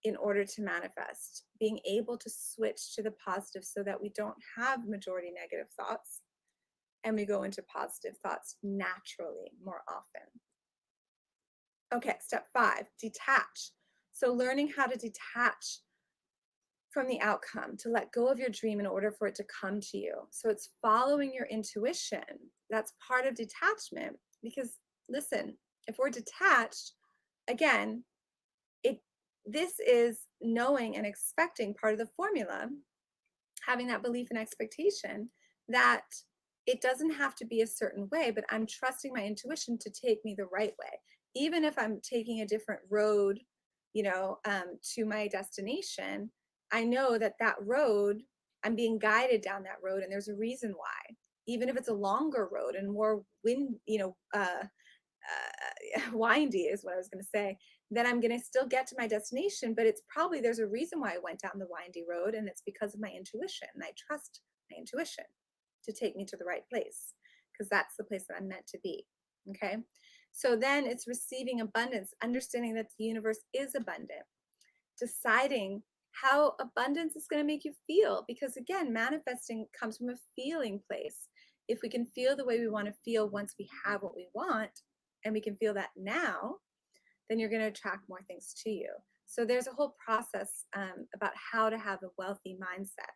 in order to manifest, being able to switch to the positive so that we don't have majority negative thoughts and we go into positive thoughts naturally more often. Okay, step 5, detach. So learning how to detach from the outcome, to let go of your dream in order for it to come to you. So it's following your intuition. That's part of detachment, because listen, if we're detached, again, this is knowing and expecting, part of the formula, having that belief and expectation that it doesn't have to be a certain way, but I'm trusting my intuition to take me the right way. Even if I'm taking a different road, to my destination, I know that that road, I'm being guided down that road, and there's a reason why. Even if it's a longer road and more windy is what I was going to say, then I'm going to still get to my destination, but it's probably, there's a reason why I went down the windy road, and it's because of my intuition. And I trust my intuition to take me to the right place, because that's the place that I'm meant to be. Okay. So then it's receiving abundance, understanding that the universe is abundant, deciding how abundance is going to make you feel, because again, manifesting comes from a feeling place. If we can feel the way we want to feel once we have what we want, and we can feel that now, then you're going to attract more things to you. So there's a whole process about how to have a wealthy mindset.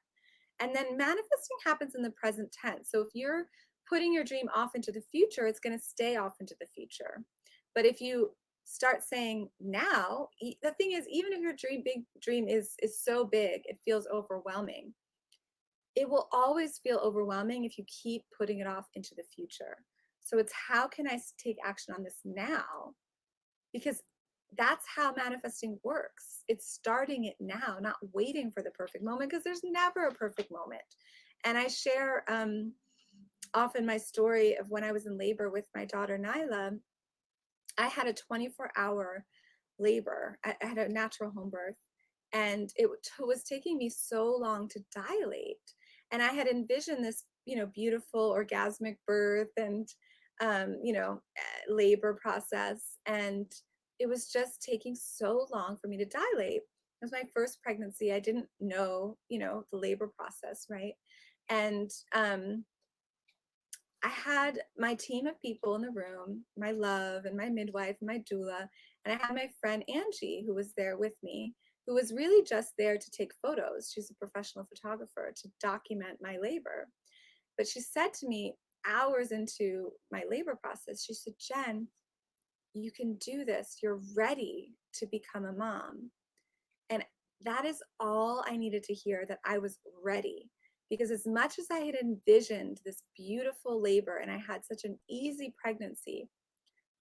And then manifesting happens in the present tense. So if you're putting your dream off into the future, it's going to stay off into the future. But if you start saying now, the thing is, even if your big dream is so big, it feels overwhelming. It will always feel overwhelming if you keep putting it off into the future. So it's, how can I take action on this now? Because that's how manifesting works. It's starting it now, not waiting for the perfect moment, because there's never a perfect moment. And I share often my story of when I was in labor with my daughter Nyla. I had a 24-hour labor. I had a natural home birth, and it was taking me so long to dilate. And I had envisioned this, beautiful orgasmic birth and, labor process. And it was just taking so long for me to dilate. It was my first pregnancy. I didn't know, the labor process, right? And I had my team of people in the room, my love and my midwife and my doula, and I had my friend Angie, who was there with me, who was really just there to take photos. She's a professional photographer, to document my labor. But she said to me hours into my labor process, she said, "Jen, you can do this. You're ready to become a mom." And that is all I needed to hear, that I was ready. Because as much as I had envisioned this beautiful labor and I had such an easy pregnancy,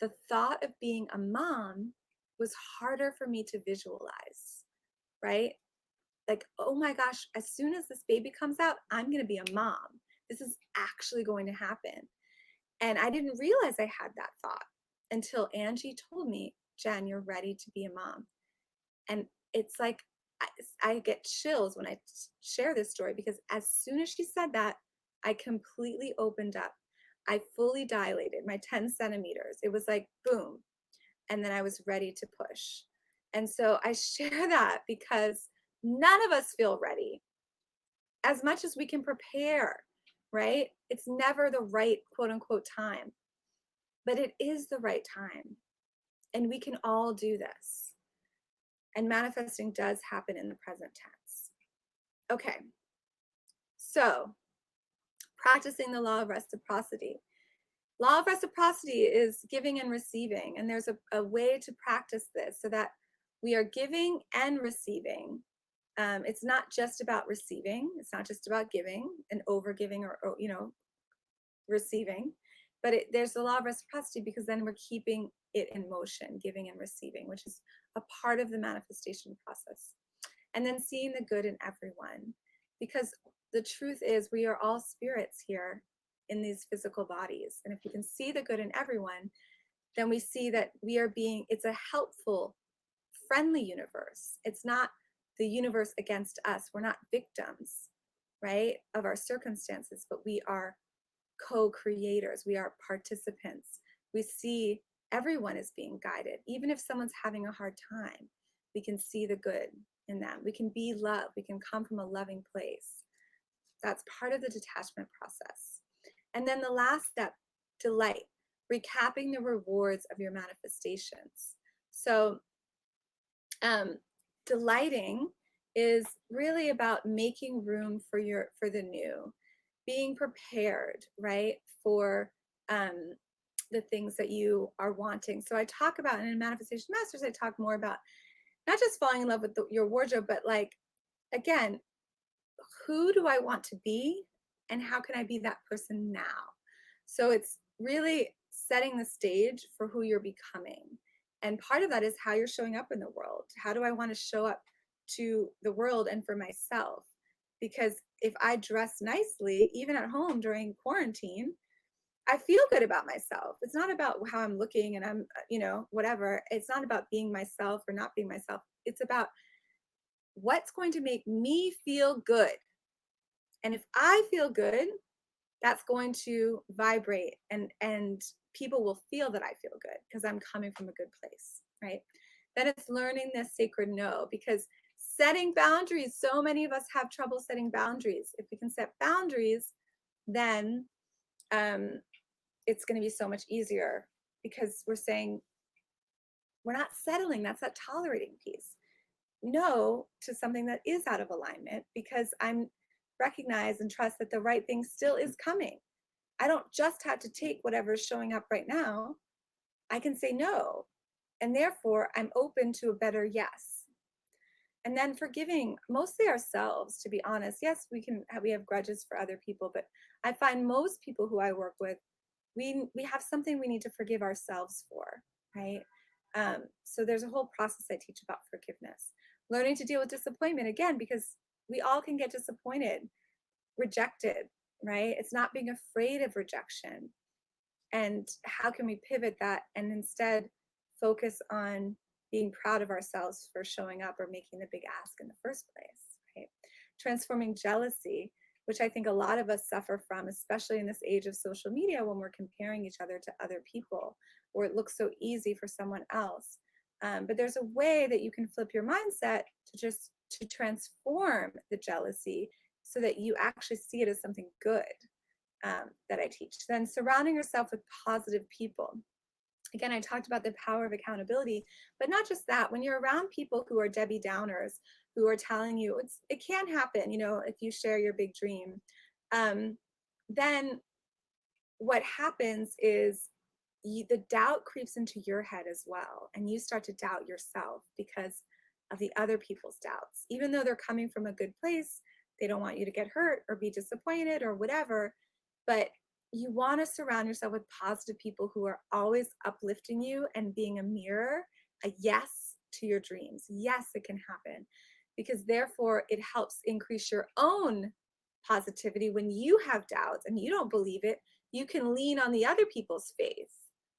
the thought of being a mom was harder for me to visualize, right? Like, oh my gosh, as soon as this baby comes out, I'm going to be a mom. This is actually going to happen. And I didn't realize I had that thought until Angie told me, "Jen, you're ready to be a mom." And it's like, I get chills when I share this story, because as soon as she said that, I completely opened up. I fully dilated my 10 centimeters. It was like, boom. And then I was ready to push. And so I share that because none of us feel ready. As much as we can prepare, right? It's never the right, quote unquote, time, but it is the right time. And we can all do this. And manifesting does happen in the present tense. Okay, so practicing the law of reciprocity. Law of reciprocity is giving and receiving. And there's a way to practice this so that we are giving and receiving. It's not just about receiving. It's not just about giving and over giving or receiving. But there's the law of reciprocity, because then we're keeping it in motion, giving and receiving, which is a part of the manifestation process. And then seeing the good in everyone, because the truth is we are all spirits here in these physical bodies. And if we can see the good in everyone, then we see that it's a helpful, friendly universe. It's not the universe against us. We're not victims, right, of our circumstances, but we are co-creators. We are participants. We see everyone is being guided. Even if someone's having a hard time, we can see the good in them. We can be love. We can come from a loving place. That's part of the detachment process. And then the last step, delight, recapping the rewards of your manifestations. So delighting is really about making room for the new, being prepared, right, for the things that you are wanting. So I talk about in Manifestation Masters, I talk more about not just falling in love with your wardrobe, but like, again, who do I want to be and how can I be that person now? So it's really setting the stage for who you're becoming. And part of that is how you're showing up in the world. How do I want to show up to the world and for myself? Because if I dress nicely, even at home during quarantine, I feel good about myself. It's not about how I'm looking and I'm, whatever. It's not about being myself or not being myself. It's about what's going to make me feel good. And if I feel good, that's going to vibrate and people will feel that I feel good because I'm coming from a good place, right? Then it's learning this sacred no, because setting boundaries, so many of us have trouble setting boundaries. If we can set boundaries, then it's going to be so much easier because we're saying we're not settling. That's that tolerating piece. No to something that is out of alignment because I'm recognize and trust that the right thing still is coming. I don't just have to take whatever's showing up right now. I can say no. And therefore, I'm open to a better yes. And then forgiving mostly ourselves, to be honest. Yes, we have grudges for other people, but I find most people who I work with, we have something we need to forgive ourselves for, right? So there's a whole process I teach about forgiveness. Learning to deal with disappointment, again, because we all can get disappointed, rejected, right? It's not being afraid of rejection. And how can we pivot that and instead focus on being proud of ourselves for showing up or making the big ask in the first place, right? Transforming jealousy, which I think a lot of us suffer from, especially in this age of social media when we're comparing each other to other people, or it looks so easy for someone else. But there's a way that you can flip your mindset to transform the jealousy so that you actually see it as something good. That I teach. Then surrounding yourself with positive people. Again, I talked about the power of accountability, but not just that. When you're around people who are Debbie Downers, who are telling you it can happen, if you share your big dream, then what happens is the doubt creeps into your head as well, and you start to doubt yourself because of the other people's doubts. Even though they're coming from a good place, they don't want you to get hurt or be disappointed or whatever. But you want to surround yourself with positive people who are always uplifting you and being a mirror, a yes to your dreams. Yes, it can happen. Because therefore, it helps increase your own positivity. When you have doubts and you don't believe it, you can lean on the other people's faith,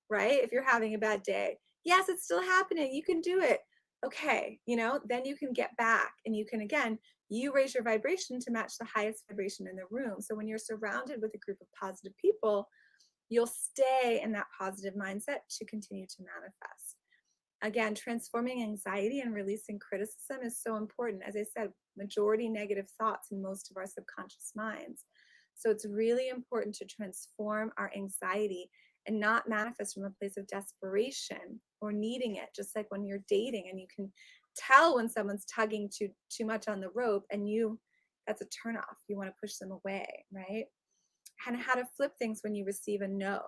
right? If you're having a bad day, yes, it's still happening. You can do it. Okay, then you can get back and you can, again, you raise your vibration to match the highest vibration in the room. So when you're surrounded with a group of positive people, you'll stay in that positive mindset to continue to manifest. Again, transforming anxiety and releasing criticism is so important. As I said, majority negative thoughts in most of our subconscious minds. So it's really important to transform our anxiety and not manifest from a place of desperation or needing it. Just like when you're dating and you can tell when someone's tugging too much on the rope and that's a turnoff. You want to push them away, right? And how to flip things when you receive a no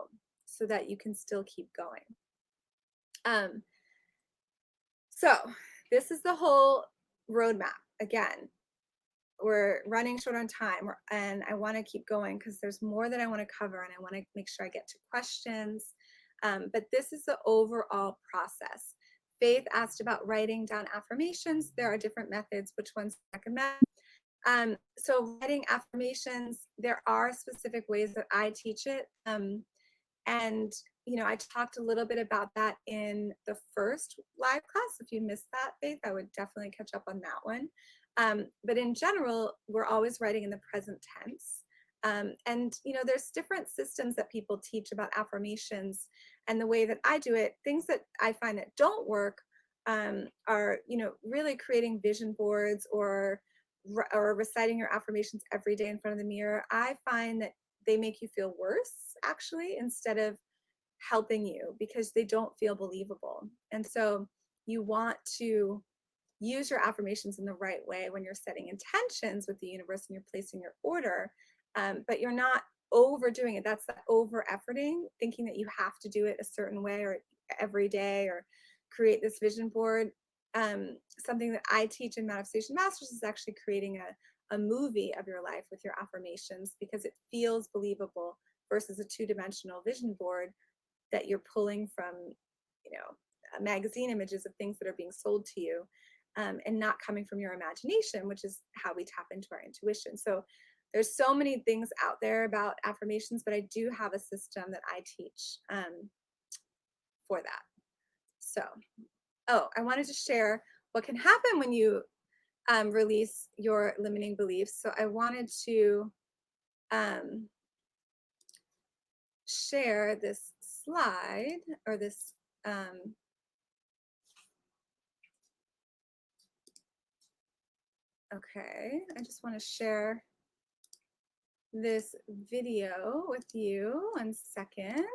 so that you can still keep going. So this is the whole roadmap. Again, we're running short on time and I want to keep going because there's more that I want to cover and I want to make sure I get to questions. But this is the overall process. Faith asked about writing down affirmations. There are different methods. Which ones I recommend? So writing affirmations, there are specific ways that I teach it. And, I talked a little bit about that in the first live class. If you missed that, Faith, I would definitely catch up on that one. But in general, we're always writing in the present tense. And, there's different systems that people teach about affirmations. And the way that I do it, things that I find that don't work are, really creating vision boards or reciting your affirmations every day in front of the mirror. I find that they make you feel worse, actually, instead of helping you, because they don't feel believable. And so you want to use your affirmations in the right way when you're setting intentions with the universe and you're placing your order, but you're not overdoing it. That's the over efforting, thinking that you have to do it a certain way or every day or create this vision board. Something that I teach in Manifestation Masters is actually creating a movie of your life with your affirmations, because it feels believable versus a two-dimensional vision board that you're pulling from, magazine images of things that are being sold to you, and not coming from your imagination, which is how we tap into our intuition. So there's so many things out there about affirmations, but I do have a system that I teach for that. So, I wanted to share what can happen when you release your limiting beliefs. So I wanted to share this slide, or this okay, I just want to share this video with you. 1 second.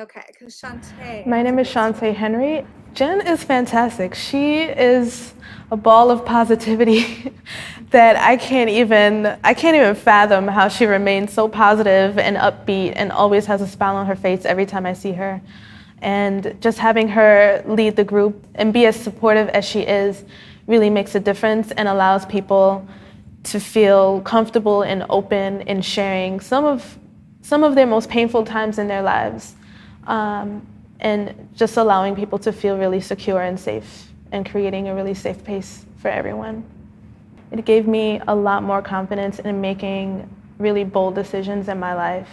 Okay, because Shantae. My name is Shantae Henry. Jen is fantastic. She is a ball of positivity that I can't even fathom how she remains so positive and upbeat and always has a smile on her face every time I see her. And just having her lead the group and be as supportive as she is really makes a difference and allows people to feel comfortable and open in sharing some of their most painful times in their lives. And just allowing people to feel really secure and safe and creating a really safe place for everyone. It gave me a lot more confidence in making really bold decisions in my life.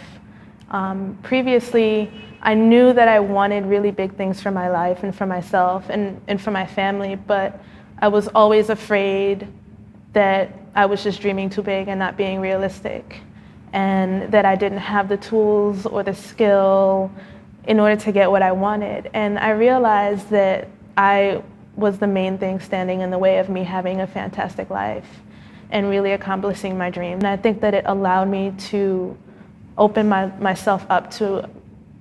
Previously, I knew that I wanted really big things for my life and for myself and for my family, but I was always afraid that I was just dreaming too big and not being realistic, and that I didn't have the tools or the skill in order to get what I wanted. And I realized that I was the main thing standing in the way of me having a fantastic life and really accomplishing my dream. And I think that it allowed me to open myself up to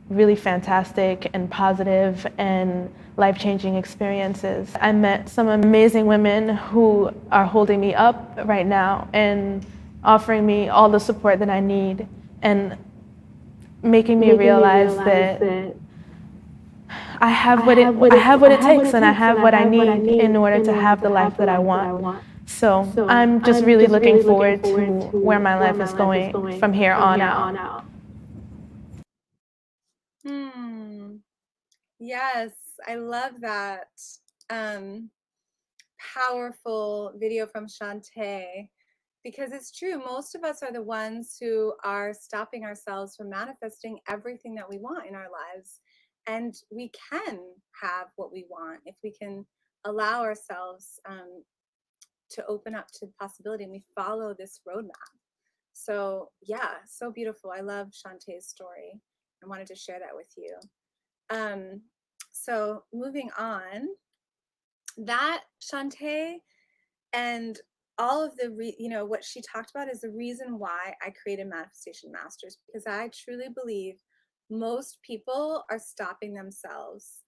really fantastic and positive and life-changing experiences. I met some amazing women who are holding me up right now and offering me all the support that I need and making me realize that I have what it takes, and I have what I need in order to have the life that I want. So I'm just really looking forward to where my life is going from here on out. Yes, I love that powerful video from Shantae, because it's true. Most of us are the ones who are stopping ourselves from manifesting everything that we want in our lives. And we can have what we want if we can allow ourselves to open up to possibility, and we follow this roadmap. So yeah, so beautiful. I love Shantae's story. I wanted to share that with you. So moving on, that Shantae and all of the what she talked about is the reason why I created Manifestation Masters, because I truly believe most people are stopping themselves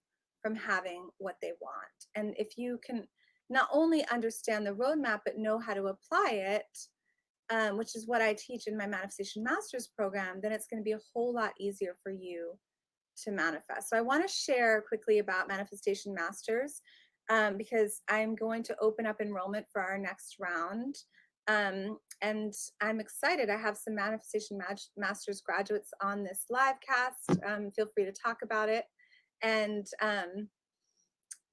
from having what they want. And if you can not only understand the roadmap but know how to apply it, which is what I teach in my Manifestation Masters program, then it's going to be a whole lot easier for you to manifest. So I want to share quickly about Manifestation Masters, because I'm going to open up enrollment for our next round. And I'm excited. I have some Manifestation Masters graduates on this live cast. Feel free to talk about it. And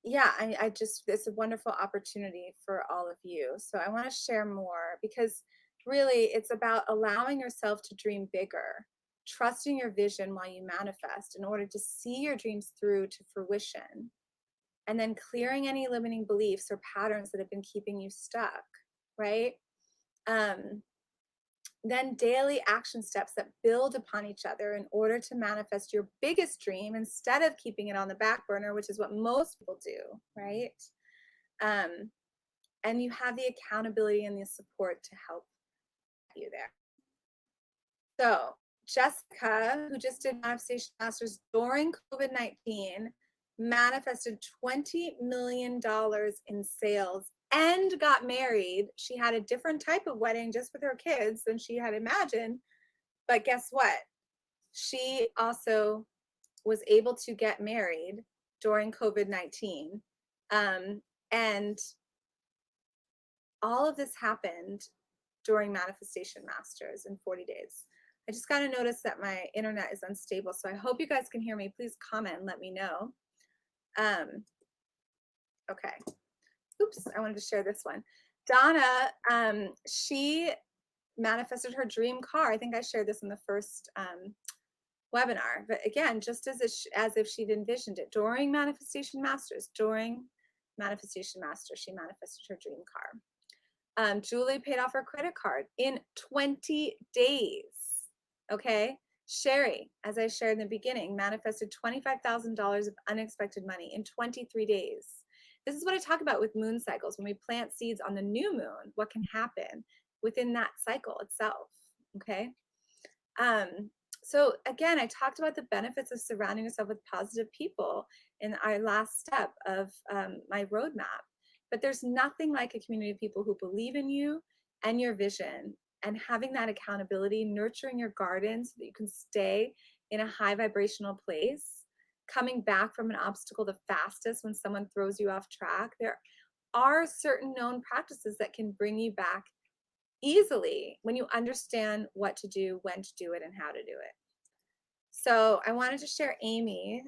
yeah, I just, it's a wonderful opportunity for all of you. So I want to share more because really it's about allowing yourself to dream bigger, trusting your vision while you manifest in order to see your dreams through to fruition, and then clearing any limiting beliefs or patterns that have been keeping you stuck, right? Um, then daily action steps that build upon each other in order to manifest your biggest dream instead of keeping it on the back burner, which is what most people do, right? Um, and you have the accountability and the support to help you there. So, Jessica, who just did Manifestation Masters during COVID-19, manifested $20 million in sales and got married. She had a different type of wedding just with her kids than she had imagined. But guess what? She also was able to get married during COVID-19. And all of this happened during Manifestation Masters in 40 days. I just got to notice that my internet is unstable. So I hope you guys can hear me. Please comment and let me know. Okay. Oops, I wanted to share this one. Donna, she manifested her dream car. I think I shared this in the first webinar, but again, just as if she'd envisioned it during Manifestation Masters. During Manifestation Masters, she manifested her dream car. Julie paid off her credit card in 20 days. Okay. Sherry, as I shared in the beginning, manifested $25,000 of unexpected money in 23 days. This is what I talk about with moon cycles. When we plant seeds on the new moon, what can happen within that cycle itself? Okay. So again, I talked about the benefits of surrounding yourself with positive people in our last step of my roadmap. But there's nothing like a community of people who believe in you and your vision, and having that accountability, nurturing your garden so that you can stay in a high vibrational place, coming back from an obstacle the fastest when someone throws you off track. There are certain known practices that can bring you back easily when you understand what to do, when to do it, and how to do it. So I wanted to share Amy.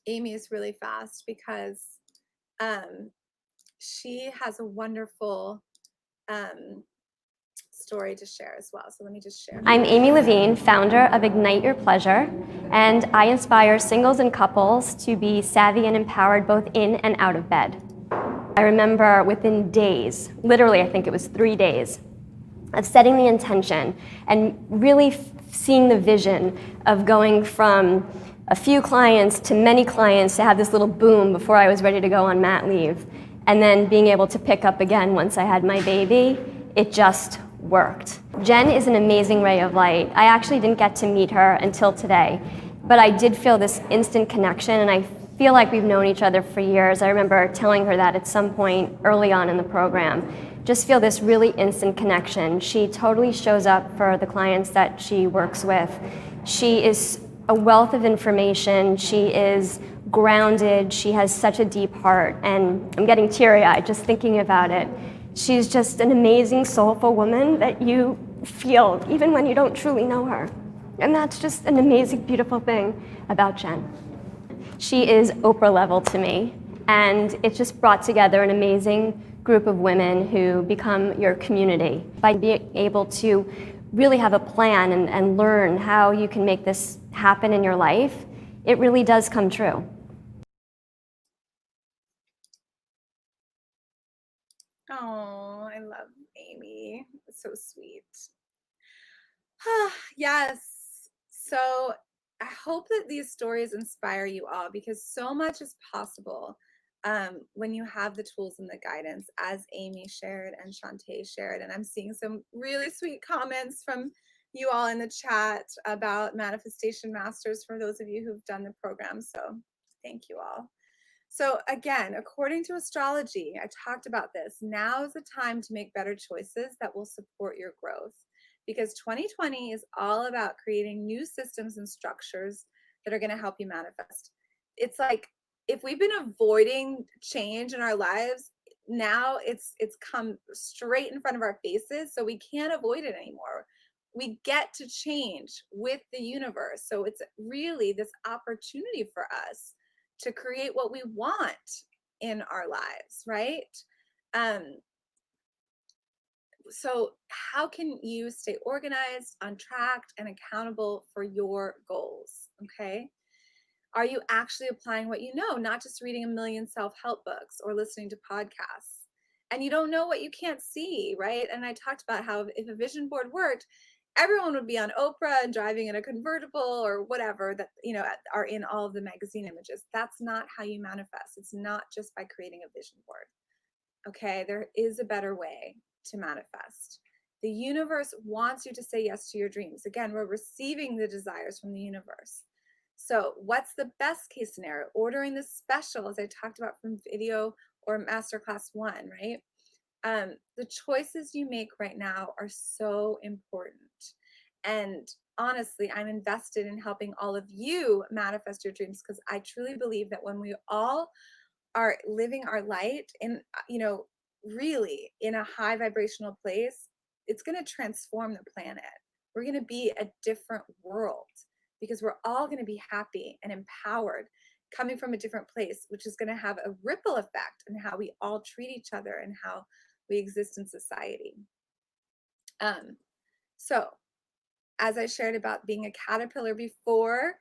Amy is really fast because she has a wonderful story to share as well. So let me just share. I'm Amy Levine, founder of Ignite Your Pleasure, and I inspire singles and couples to be savvy and empowered both in and out of bed. I remember within days, literally I think it was 3 days, of setting the intention and really seeing the vision of going from a few clients to many clients to have this little boom before I was ready to go on mat leave, and then being able to pick up again once I had my baby. It just worked. Jen is an amazing ray of light. I actually didn't get to meet her until today, but I did feel this instant connection, and I feel like we've known each other for years. I remember telling her that at some point early on in the program. Just feel this really instant connection. She totally shows up for the clients that she works with. She is a wealth of information. She is grounded. She has such a deep heart, and I'm getting teary-eyed just thinking about it. She's just an amazing, soulful woman that you feel even when you don't truly know her. And that's just an amazing, beautiful thing about Jen. She is Oprah level to me, and it just brought together an amazing group of women who become your community. By being able to really have a plan and learn how you can make this happen in your life, it really does come true. Oh, I love Amy. It's so sweet. Yes. So I hope that these stories inspire you all, because so much is possible when you have the tools and the guidance, as Amy shared and Shantae shared. And I'm seeing some really sweet comments from you all in the chat about Manifestation Masters for those of you who've done the program. So thank you all. So again, according to astrology, I talked about this. Now is the time to make better choices that will support your growth, because 2020 is all about creating new systems and structures that are going to help you manifest. It's like if we've been avoiding change in our lives, now it's come straight in front of our faces, so we can't avoid it anymore. We get to change with the universe. So it's really this opportunity for us to create what we want in our lives, right? So how can you stay organized, on track, and accountable for your goals? Okay. Are you actually applying what you know, not just reading a million self-help books or listening to podcasts? And you don't know what you can't see, right? And I talked about how if a vision board worked, everyone would be on Oprah and driving in a convertible or whatever that, are in all of the magazine images. That's not how you manifest. It's not just by creating a vision board. Okay, there is a better way to manifest. The universe wants you to say yes to your dreams. Again, we're receiving the desires from the universe. So what's the best case scenario? Ordering the special, as I talked about from video or masterclass 1, right? The choices you make right now are so important. And honestly, I'm invested in helping all of you manifest your dreams, because I truly believe that when we all are living our light in, really in a high vibrational place, it's going to transform the planet. We're going to be a different world because we're all going to be happy and empowered, coming from a different place, which is going to have a ripple effect in how we all treat each other and how we exist in society. So as I shared about being a caterpillar before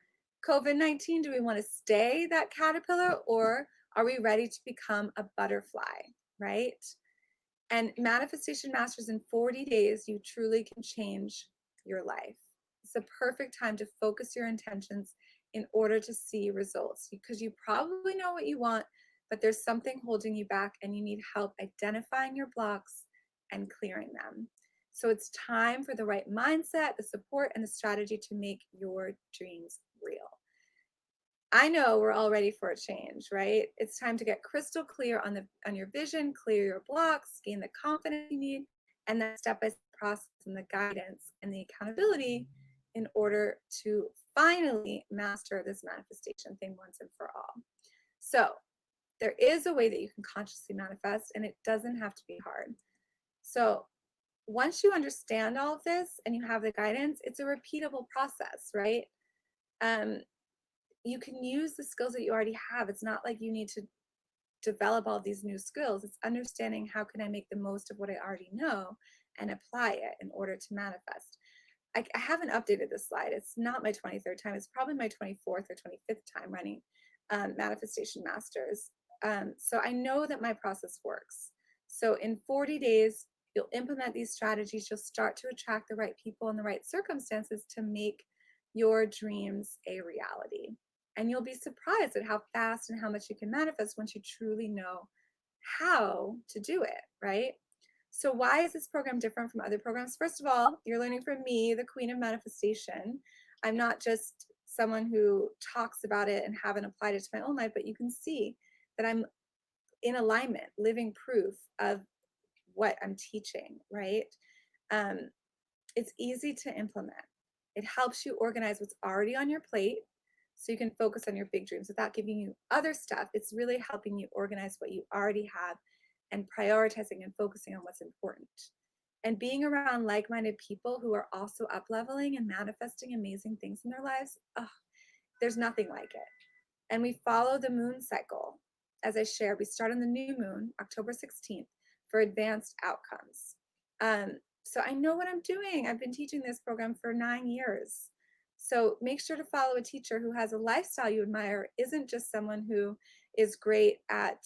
COVID-19, do we want to stay that caterpillar, or are we ready to become a butterfly, right? And Manifestation Masters, in 40 days, you truly can change your life. It's the perfect time to focus your intentions in order to see results, because you probably know what you want, but there's something holding you back and you need help identifying your blocks and clearing them. So it's time for the right mindset, the support, and the strategy to make your dreams real. I know we're all ready for a change, right? It's time to get crystal clear on your vision, clear your blocks, gain the confidence you need, and that step-by-step process and the guidance and the accountability in order to finally master this manifestation thing once and for all. So there is a way that you can consciously manifest, and it doesn't have to be hard. So once you understand all of this and you have the guidance, it's a repeatable process, right? You can use the skills that you already have. It's not like you need to develop all these new skills. It's understanding how can I make the most of what I already know and apply it in order to manifest. I haven't updated this slide. It's not my 23rd time. It's probably my 24th or 25th time running Manifestation Masters. So I know that my process works. So in 40 days, you'll implement these strategies. You'll start to attract the right people and the right circumstances to make your dreams a reality. And you'll be surprised at how fast and how much you can manifest once you truly know how to do it, right? So why is this program different from other programs? First of all, you're learning from me, the Queen of Manifestation. I'm not just someone who talks about it and haven't applied it to my own life, but you can see that I'm in alignment, living proof of what I'm teaching, right? It's easy to implement. It helps you organize what's already on your plate so you can focus on your big dreams without giving you other stuff. It's really helping you organize what you already have and prioritizing and focusing on what's important. And being around like-minded people who are also up-leveling and manifesting amazing things in their lives, there's nothing like it. And we follow the moon cycle. As I shared, we start on the new moon, October 16th, for advanced outcomes. So I know what I'm doing. I've been teaching this program for 9 years. So make sure to follow a teacher who has a lifestyle you admire, isn't just someone who is great at,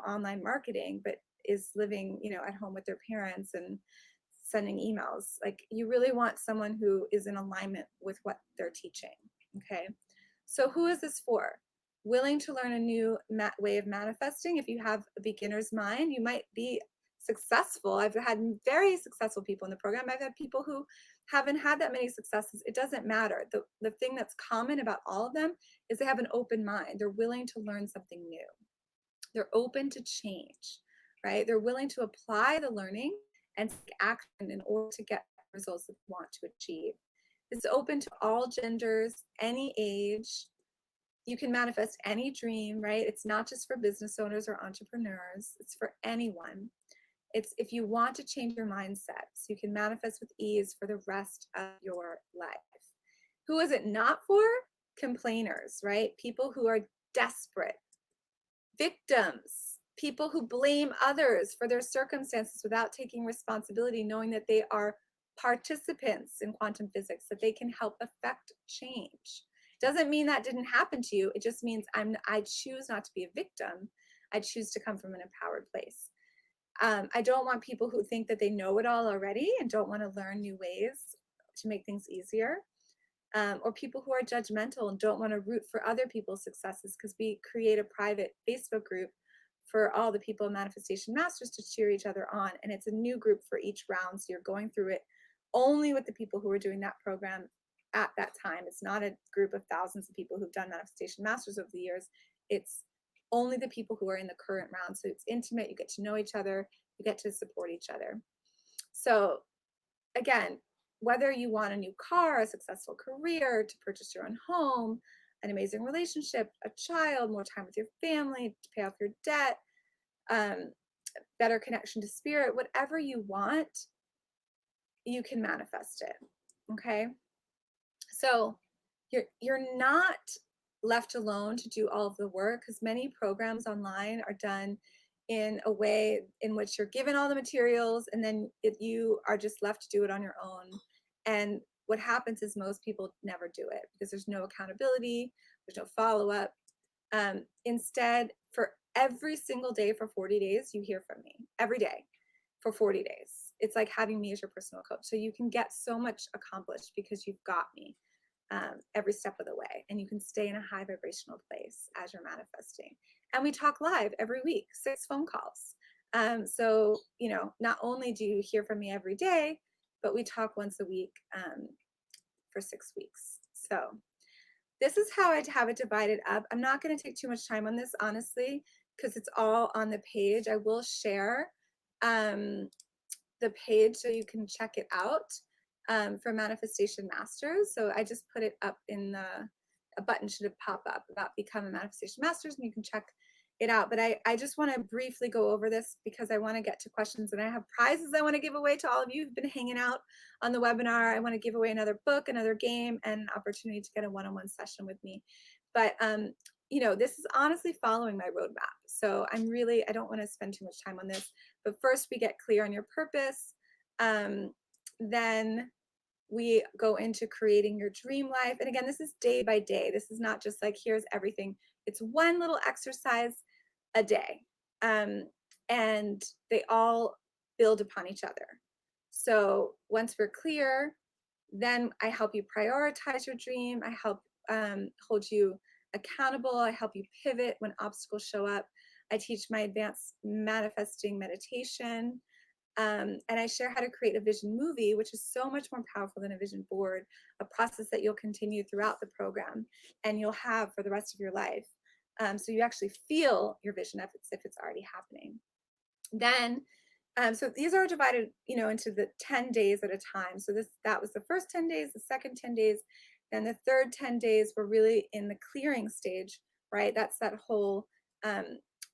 online marketing, but is living, at home with their parents and sending emails. Like, you really want someone who is in alignment with what they're teaching. Okay. So who is this for? Willing to learn a new way of manifesting. If you have a beginner's mind, you might be successful. I've had very successful people in the program. I've had people who haven't had that many successes. It doesn't matter. The thing that's common about all of them is they have an open mind. They're willing to learn something new. They're open to change, right? They're willing to apply the learning and take action in order to get the results that they want to achieve. It's open to all genders, any age. You can manifest any dream, right? It's not just for business owners or entrepreneurs. It's for anyone. It's if you want to change your mindset so you can manifest with ease for the rest of your life. Who is it not for? Complainers, right? People who are desperate, victims, people who blame others for their circumstances without taking responsibility, knowing that they are participants in quantum physics, that they can help affect change. Doesn't mean that didn't happen to you. It just means I choose not to be a victim. I choose to come from an empowered place. I don't want people who think that they know it all already and don't want to learn new ways to make things easier. Or people who are judgmental and don't want to root for other people's successes, because we create a private Facebook group for all the people in Manifestation Masters to cheer each other on. And it's a new group for each round. So you're going through it only with the people who are doing that program at that time. It's not a group of thousands of people who've done Manifestation Masters over the years. It's only the people who are in the current round. So it's intimate. You get to know each other. You get to support each other. So again, whether you want a new car, a successful career, to purchase your own home, an amazing relationship, a child, more time with your family, to pay off your debt, better connection to spirit, whatever you want, you can manifest it. Okay? So you're not left alone to do all of the work, because many programs online are done in a way in which you're given all the materials and then you are just left to do it on your own. And what happens is most people never do it because there's no accountability, there's no follow-up. Instead, for every single day for 40 days, you hear from me every day for 40 days. It's like having me as your personal coach. So you can get so much accomplished because you've got me every step of the way, and you can stay in a high vibrational place as you're manifesting. And we talk live every week, 6 phone calls. So, not only do you hear from me every day, but we talk once a week for 6 weeks. So this is how I have it divided up. I'm not going to take too much time on this, honestly, because it's all on the page. I will share the page so you can check it out for Manifestation Masters. So I just put it up in a button should pop up about Become a Manifestation Masters, and you can check it out. But I just want to briefly go over this because I want to get to questions, and I have prizes I want to give away to all of you who've been hanging out on the webinar. I want to give away another book, another game, and an opportunity to get a one-on-one session with me. But this is honestly following my roadmap. So I don't want to spend too much time on this. But first we get clear on your purpose. Then we go into creating your dream life. And again, this is day by day. This is not just like, here's everything. It's one little exercise a day. And they all build upon each other. So once we're clear, then I help you prioritize your dream. I help hold you accountable. I help you pivot when obstacles show up. I teach my advanced manifesting meditation. And I share how to create a vision movie, which is so much more powerful than a vision board, a process that you'll continue throughout the program and you'll have for the rest of your life. So you actually feel your vision if it's already happening. Then, so these are divided, into the 10 days at a time. So that was the first 10 days, the second 10 days, then the third 10 days were really in the clearing stage, right? That's that whole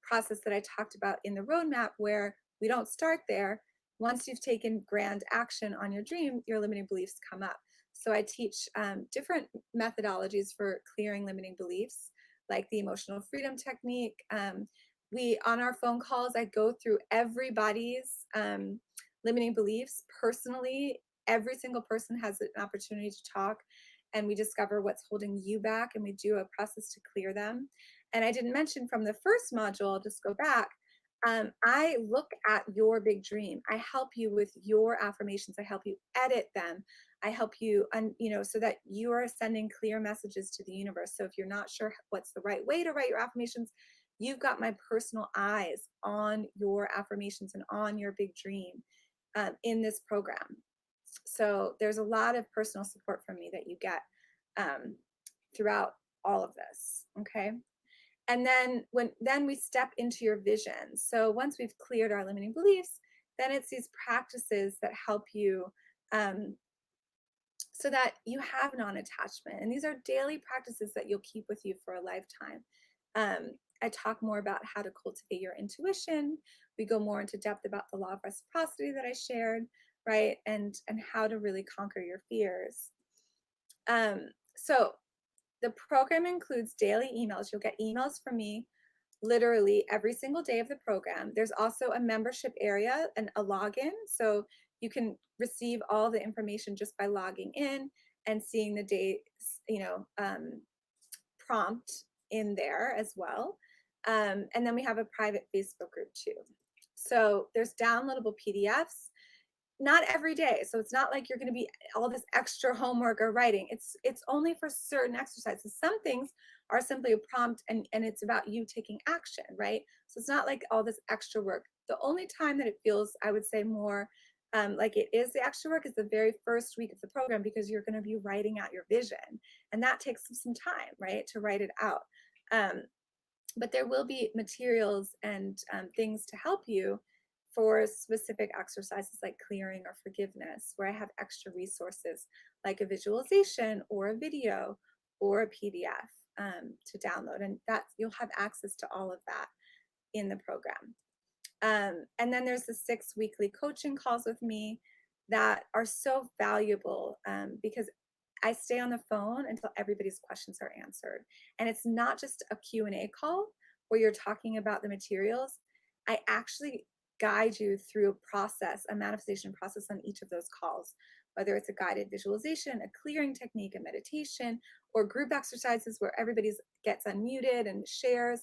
process that I talked about in the roadmap, where we don't start there. Once you've taken grand action on your dream, your limiting beliefs come up. So I teach different methodologies for clearing limiting beliefs, like the emotional freedom technique. On our phone calls, I go through everybody's limiting beliefs personally. Every single person has an opportunity to talk, and we discover what's holding you back, and we do a process to clear them. And I didn't mention from the first module, I'll just go back. I look at your big dream. I help you with your affirmations. I help you edit them. I help you, so that you are sending clear messages to the universe. So if you're not sure what's the right way to write your affirmations, you've got my personal eyes on your affirmations and on your big dream in this program. So there's a lot of personal support from me that you get throughout all of this. Okay. And then we step into your vision. So once we've cleared our limiting beliefs, then it's these practices that help you so that you have non-attachment. And these are daily practices that you'll keep with you for a lifetime. I talk more about how to cultivate your intuition. We go more into depth about the law of reciprocity that I shared, right? And how to really conquer your fears. So The program includes daily emails. You'll get emails from me literally every single day of the program. There's also a membership area and a login. So you can receive all the information just by logging in and seeing the date, prompt in there as well. And then we have a private Facebook group too. So there's downloadable PDFs, not every day. So it's not like you're going to be all this extra homework or writing. It's only for certain exercises. Some things are simply a prompt and it's about you taking action, right? So it's not like all this extra work. The only time that it feels, I would say, more like it is the extra work is the very first week of the program, because you're going to be writing out your vision, and that takes some time, right, to write it out. But there will be materials and things to help you for specific exercises like clearing or forgiveness, where I have extra resources like a visualization or a video or a PDF to download, and that you'll have access to all of that in the program. And then there's the 6 weekly coaching calls with me that are so valuable because I stay on the phone until everybody's questions are answered. And it's not just a Q&A call where you're talking about the materials. I actually guide you through a process, a manifestation process on each of those calls, whether it's a guided visualization, a clearing technique, a meditation, or group exercises where everybody gets unmuted and shares.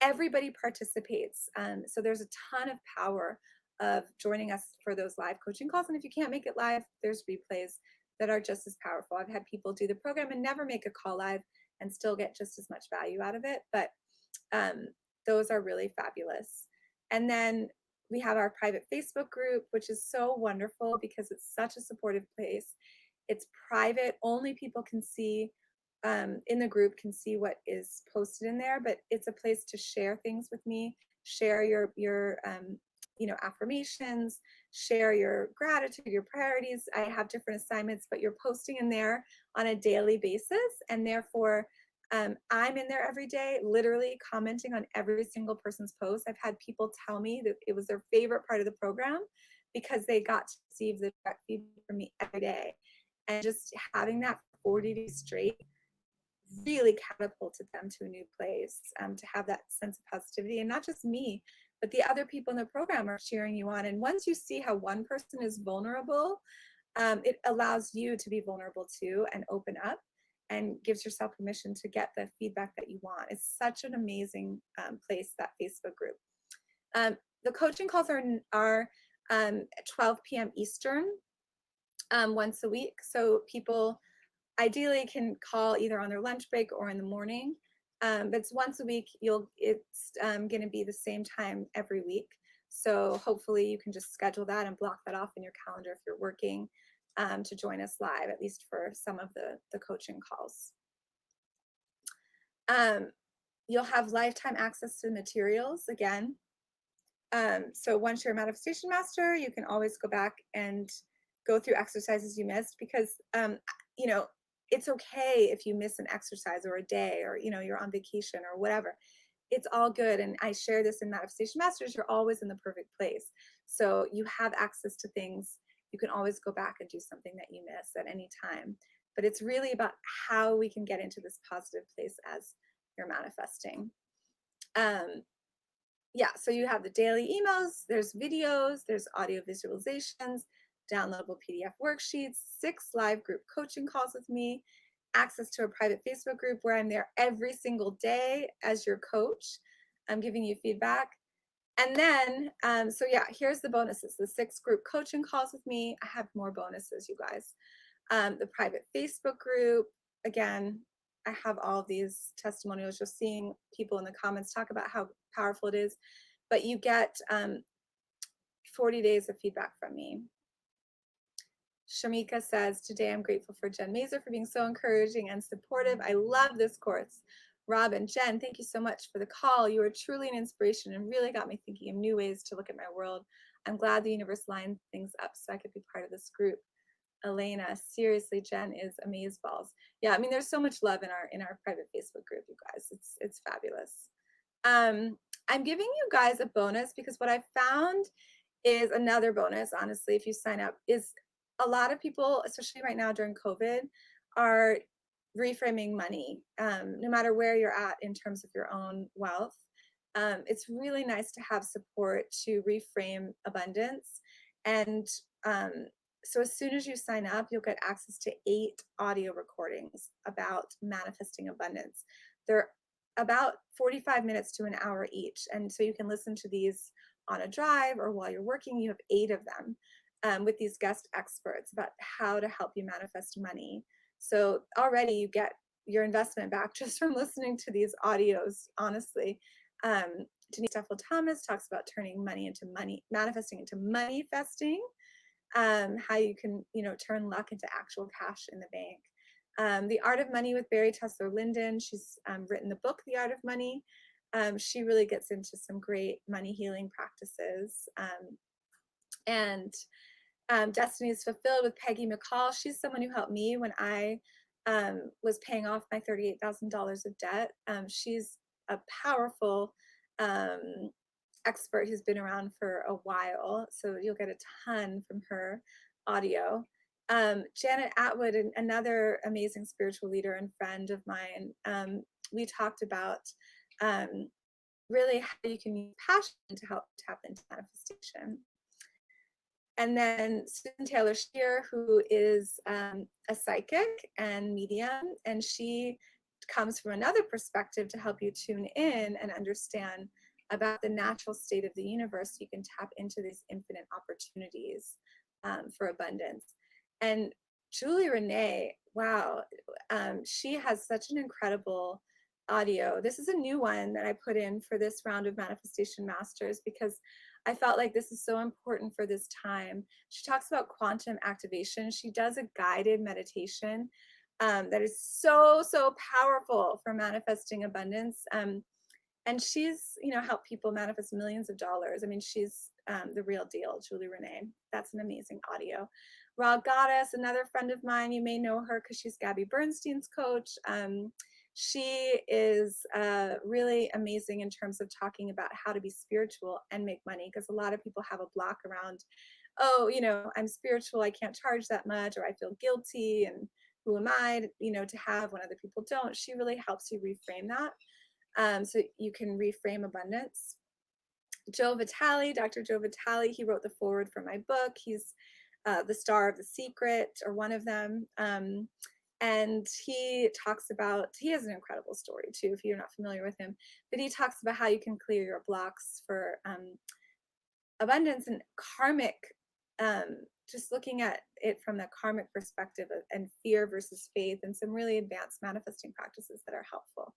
Everybody participates. So there's a ton of power of joining us for those live coaching calls. And if you can't make it live, there's replays that are just as powerful. I've had people do the program and never make a call live and still get just as much value out of it. But those are really fabulous. And then we have our private Facebook group, which is so wonderful because it's such a supportive place. It's private, only people can see in the group can see what is posted in there, but it's a place to share things with me, share your affirmations, share your gratitude, your priorities. I have different assignments, but you're posting in there on a daily basis, and therefore I'm in there every day, literally commenting on every single person's post. I've had people tell me that it was their favorite part of the program because they got to receive the direct feedback from me every day. And just having that for 40 days straight really catapulted them to a new place, to have that sense of positivity. And not just me, but the other people in the program are cheering you on. And once you see how one person is vulnerable, it allows you to be vulnerable too and open up, and gives yourself permission to get the feedback that you want. It's such an amazing place, that Facebook group. The coaching calls are at 12 p.m. Eastern once a week. So people ideally can call either on their lunch break or in the morning. But it's once a week. It's going to be the same time every week. So hopefully you can just schedule that and block that off in your calendar if you're working to join us live, at least for some of the coaching calls. You'll have lifetime access to the materials again. So once you're a manifestation master, you can always go back and go through exercises you missed, because it's okay if you miss an exercise or a day, or you're on vacation or whatever. It's all good. And I share this in Manifestation Masters. You're always in the perfect place. So you have access to things. You can always go back and do something that you miss at any time. But it's really about how we can get into this positive place as you're manifesting. So you have the daily emails, there's videos, there's audio visualizations, downloadable PDF worksheets, 6 live group coaching calls with me, access to a private Facebook group where I'm there every single day as your coach. I'm giving you feedback. And then, here's the bonuses. The 6 group coaching calls with me. I have more bonuses, you guys. The private Facebook group. Again, I have all of these testimonials. Just seeing people in the comments talk about how powerful it is. But you get 40 days of feedback from me. Shamika says, today I'm grateful for Jen Mazer for being so encouraging and supportive. I love this course. Robin, Jen, thank you so much for the call. You are truly an inspiration and really got me thinking of new ways to look at my world. I'm glad the universe lined things up so I could be part of this group. Elena, seriously, Jen is amazeballs. Yeah, I mean, there's so much love in our private Facebook group, you guys. It's fabulous. I'm giving you guys a bonus because what I found is another bonus, honestly, if you sign up, is a lot of people, especially right now during COVID, are reframing money, no matter where you're at in terms of your own wealth. It's really nice to have support to reframe abundance. And so as soon as you sign up, you'll get access to 8 audio recordings about manifesting abundance. They're about 45 minutes to an hour each. And so you can listen to these on a drive or while you're working. You have 8 of them with these guest experts about how to help you manifest money. So already you get your investment back just from listening to these audios, honestly. Denise Duffel Thomas talks about turning money into money, manifesting into money festing, how you can, turn luck into actual cash in the bank. The Art of Money with Barry Tesler Linden. She's written the book, The Art of Money. She really gets into some great money healing practices. And Destiny is Fulfilled with Peggy McCall. She's someone who helped me when I was paying off my $38,000 of debt. She's a powerful expert who's been around for a while, so you'll get a ton from her audio. Janet Atwood, another amazing spiritual leader and friend of mine, we talked about really how you can use passion to help tap into manifestation. And then Susan Taylor Shear, who is a psychic and medium, and she comes from another perspective to help you tune in and understand about the natural state of the universe. You can tap into these infinite opportunities for abundance. And Julie Renee, wow, she has such an incredible audio. This is a new one that I put in for this round of Manifestation Masters because I felt like this is so important for this time. She talks about quantum activation. She does a guided meditation that is so, so powerful for manifesting abundance. And she's, helped people manifest millions of dollars. I mean, she's the real deal, Julie Renee. That's an amazing audio. Raw Goddess, another friend of mine, you may know her because she's Gabby Bernstein's coach. She is really amazing in terms of talking about how to be spiritual and make money, because a lot of people have a block around, I'm spiritual, I can't charge that much, or I feel guilty, and who am I, to have when other people don't. She really helps you reframe that. So you can reframe abundance. Joe Vitale, Dr. Joe Vitale, he wrote the foreword for my book. He's the star of The Secret, or one of them. And he has an incredible story too, if you're not familiar with him, but he talks about how you can clear your blocks for abundance and karmic, just looking at it from the karmic perspective and fear versus faith, and some really advanced manifesting practices that are helpful.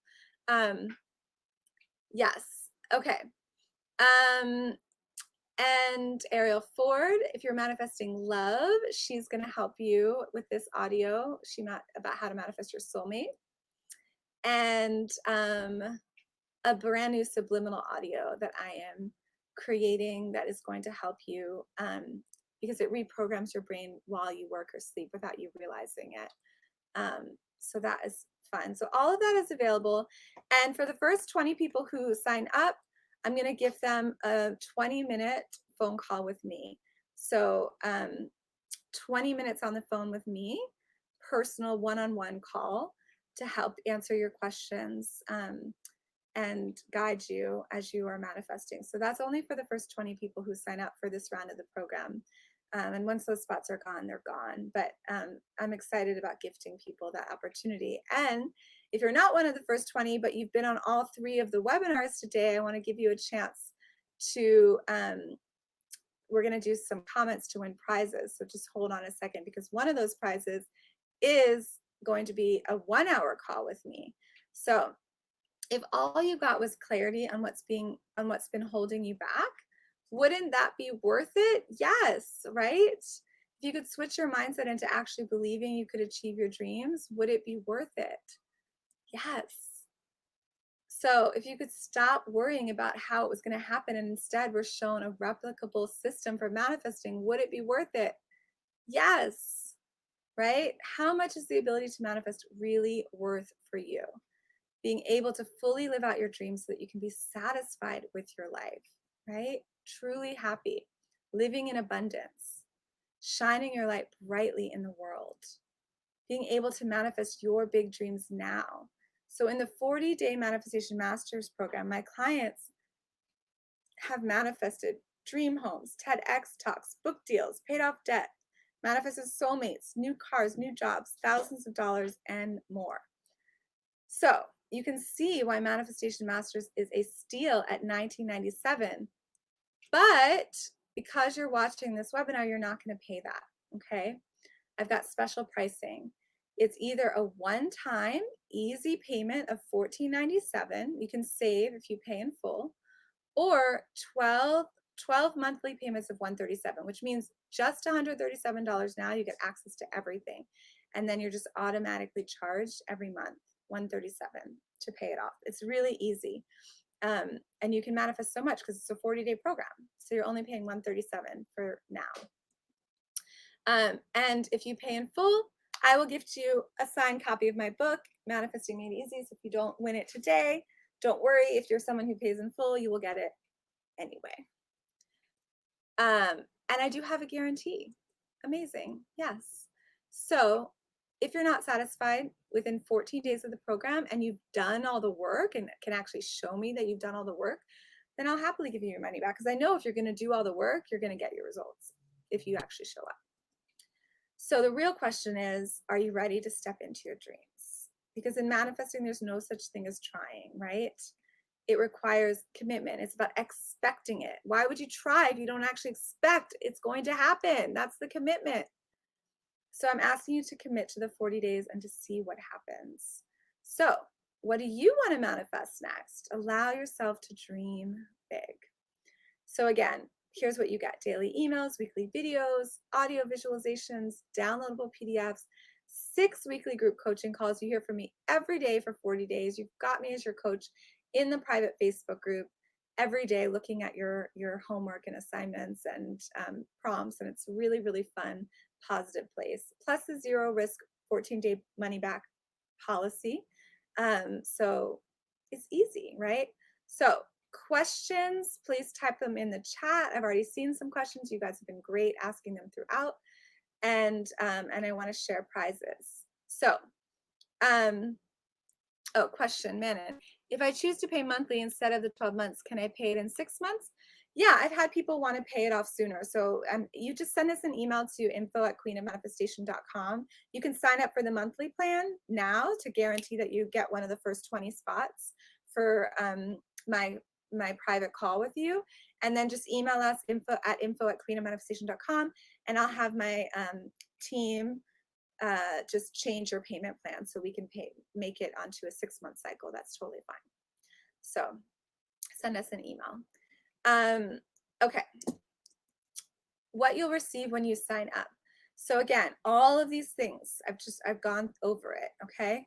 Yes. Okay. And Ariel Ford, if you're manifesting love, she's going to help you with this audio. About how to manifest your soulmate. And a brand new subliminal audio that I am creating that is going to help you because it reprograms your brain while you work or sleep without you realizing it. So that is fun. So all of that is available. And for the first 20 people who sign up, I'm going to give them a 20-minute phone call with me. So 20 minutes on the phone with me, personal one-on-one call to help answer your questions and guide you as you are manifesting. So that's only for the first 20 people who sign up for this round of the program. And once those spots are gone, they're gone. But I'm excited about gifting people that opportunity. And if you're not one of the first 20, but you've been on all 3 of the webinars today, I want to give you a chance to, we're going to do some comments to win prizes. So just hold on a second, because one of those prizes is going to be a 1-hour call with me. So if all you got was clarity on what's been holding you back, wouldn't that be worth it? Yes, right? If you could switch your mindset into actually believing you could achieve your dreams, would it be worth it? Yes. So if you could stop worrying about how it was going to happen and instead we're shown a replicable system for manifesting, would it be worth it? Yes, right? How much is the ability to manifest really worth for you? Being able to fully live out your dreams so that you can be satisfied with your life, right? Truly happy, living in abundance, shining your light brightly in the world. being able to manifest your big dreams now. So in the 40-day Manifestation Masters program, my clients have manifested dream homes, TEDx talks, book deals, paid off debt, manifested soulmates, new cars, new jobs, thousands of dollars, and more. So you can see why Manifestation Masters is a steal at $19.97. But because you're watching this webinar, you're not going to pay that, okay? I've got special pricing. It's either a one-time easy payment of $14.97. You can save if you pay in full, or 12 monthly payments of $137, which means just $137 now, you get access to everything. And then you're just automatically charged every month, $137 to pay it off. It's really easy. And you can manifest so much because it's a 40-day program. So you're only paying $137 for now. And if you pay in full, I will gift you a signed copy of my book, Manifesting Made Easy. So if you don't win it today, don't worry. If you're someone who pays in full, you will get it anyway. And I do have a guarantee. Amazing. Yes. So if you're not satisfied within 14 days of the program and you've done all the work and can actually show me that you've done all the work, then I'll happily give you your money back, because I know if you're going to do all the work, you're going to get your results if you actually show up. So the real question is, are you ready to step into your dreams? Because in manifesting, there's no such thing as trying, right? It requires commitment. It's about expecting it. Why would you try if you don't actually expect it's going to happen? That's the commitment. So I'm asking you to commit to the 40 days and to see what happens. So what do you want to manifest next? Allow yourself to dream big. So again, here's what you get: daily emails, weekly videos, audio visualizations, downloadable PDFs, 6 weekly group coaching calls. You hear from me every day for 40 days. You've got me as your coach in the private Facebook group every day, looking at your homework and assignments and prompts. And it's really, really fun, positive place. Plus the 0 risk 14-day money back policy. So it's easy, right? So questions, please type them in the chat. I've already seen some questions. You guys have been great asking them throughout. And I want to share prizes. So, question, Manon. If I choose to pay monthly instead of the 12 months, can I pay it in 6 months? Yeah, I've had people want to pay it off sooner. So you just send us an email to info@queenofmanifestation.com. You can sign up for the monthly plan now to guarantee that you get one of the first 20 spots for my private call with you. And then just email us info@queenofmanifestation.com, and I'll have my team just change your payment plan so we can make it onto a 6-month cycle. That's totally fine. So send us an email. Okay. What you'll receive when you sign up. So again, all of these things, I've gone over it. Okay.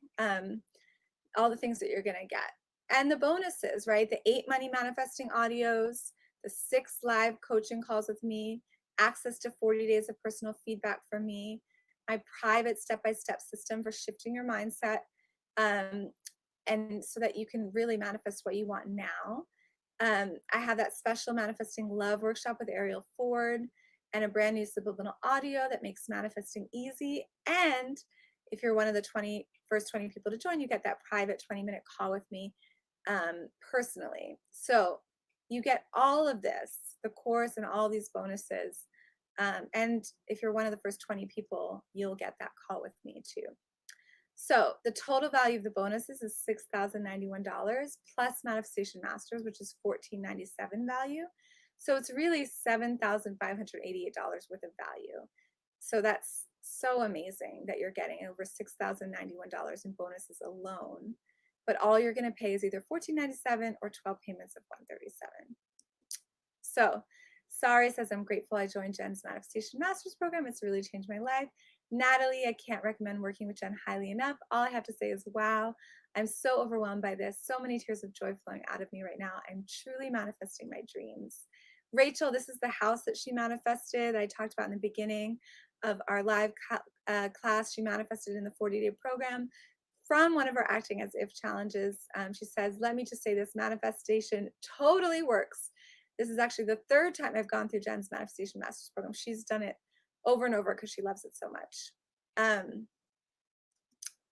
All the things that you're going to get, and the bonuses, right? The 8 money manifesting audios, the 6 live coaching calls with me, access to 40 days of personal feedback from me, my private step-by-step system for shifting your mindset, and so that you can really manifest what you want now. I have that special Manifesting Love workshop with Ariel Ford, and a brand new subliminal audio that makes manifesting easy. And if you're one of the first 20 people to join, you get that private 20-minute call with me personally. So you get all of this, the course and all these bonuses. And if you're one of the first 20 people, you'll get that call with me too. So the total value of the bonuses is $6,091 plus Manifestation Masters, which is $1,497 value. So it's really $7,588 worth of value. So that's so amazing that you're getting over $6,091 in bonuses alone. But all you're going to pay is either $1,497 or 12 payments of $137. So Sari says, I'm grateful I joined Jen's Manifestation Masters program. It's really changed my life. Natalie, I can't recommend working with Jen highly enough. All I have to say is, wow, I'm so overwhelmed by this. So many tears of joy flowing out of me right now. I'm truly manifesting my dreams. Rachel, this is the house that she manifested. I talked about in the beginning of our live class. She manifested in the 40-day program from one of her acting as if challenges. She says, let me just say this, manifestation totally works. This is actually the 3rd time I've gone through Jen's Manifestation Masters program. She's done it over and over because she loves it so much.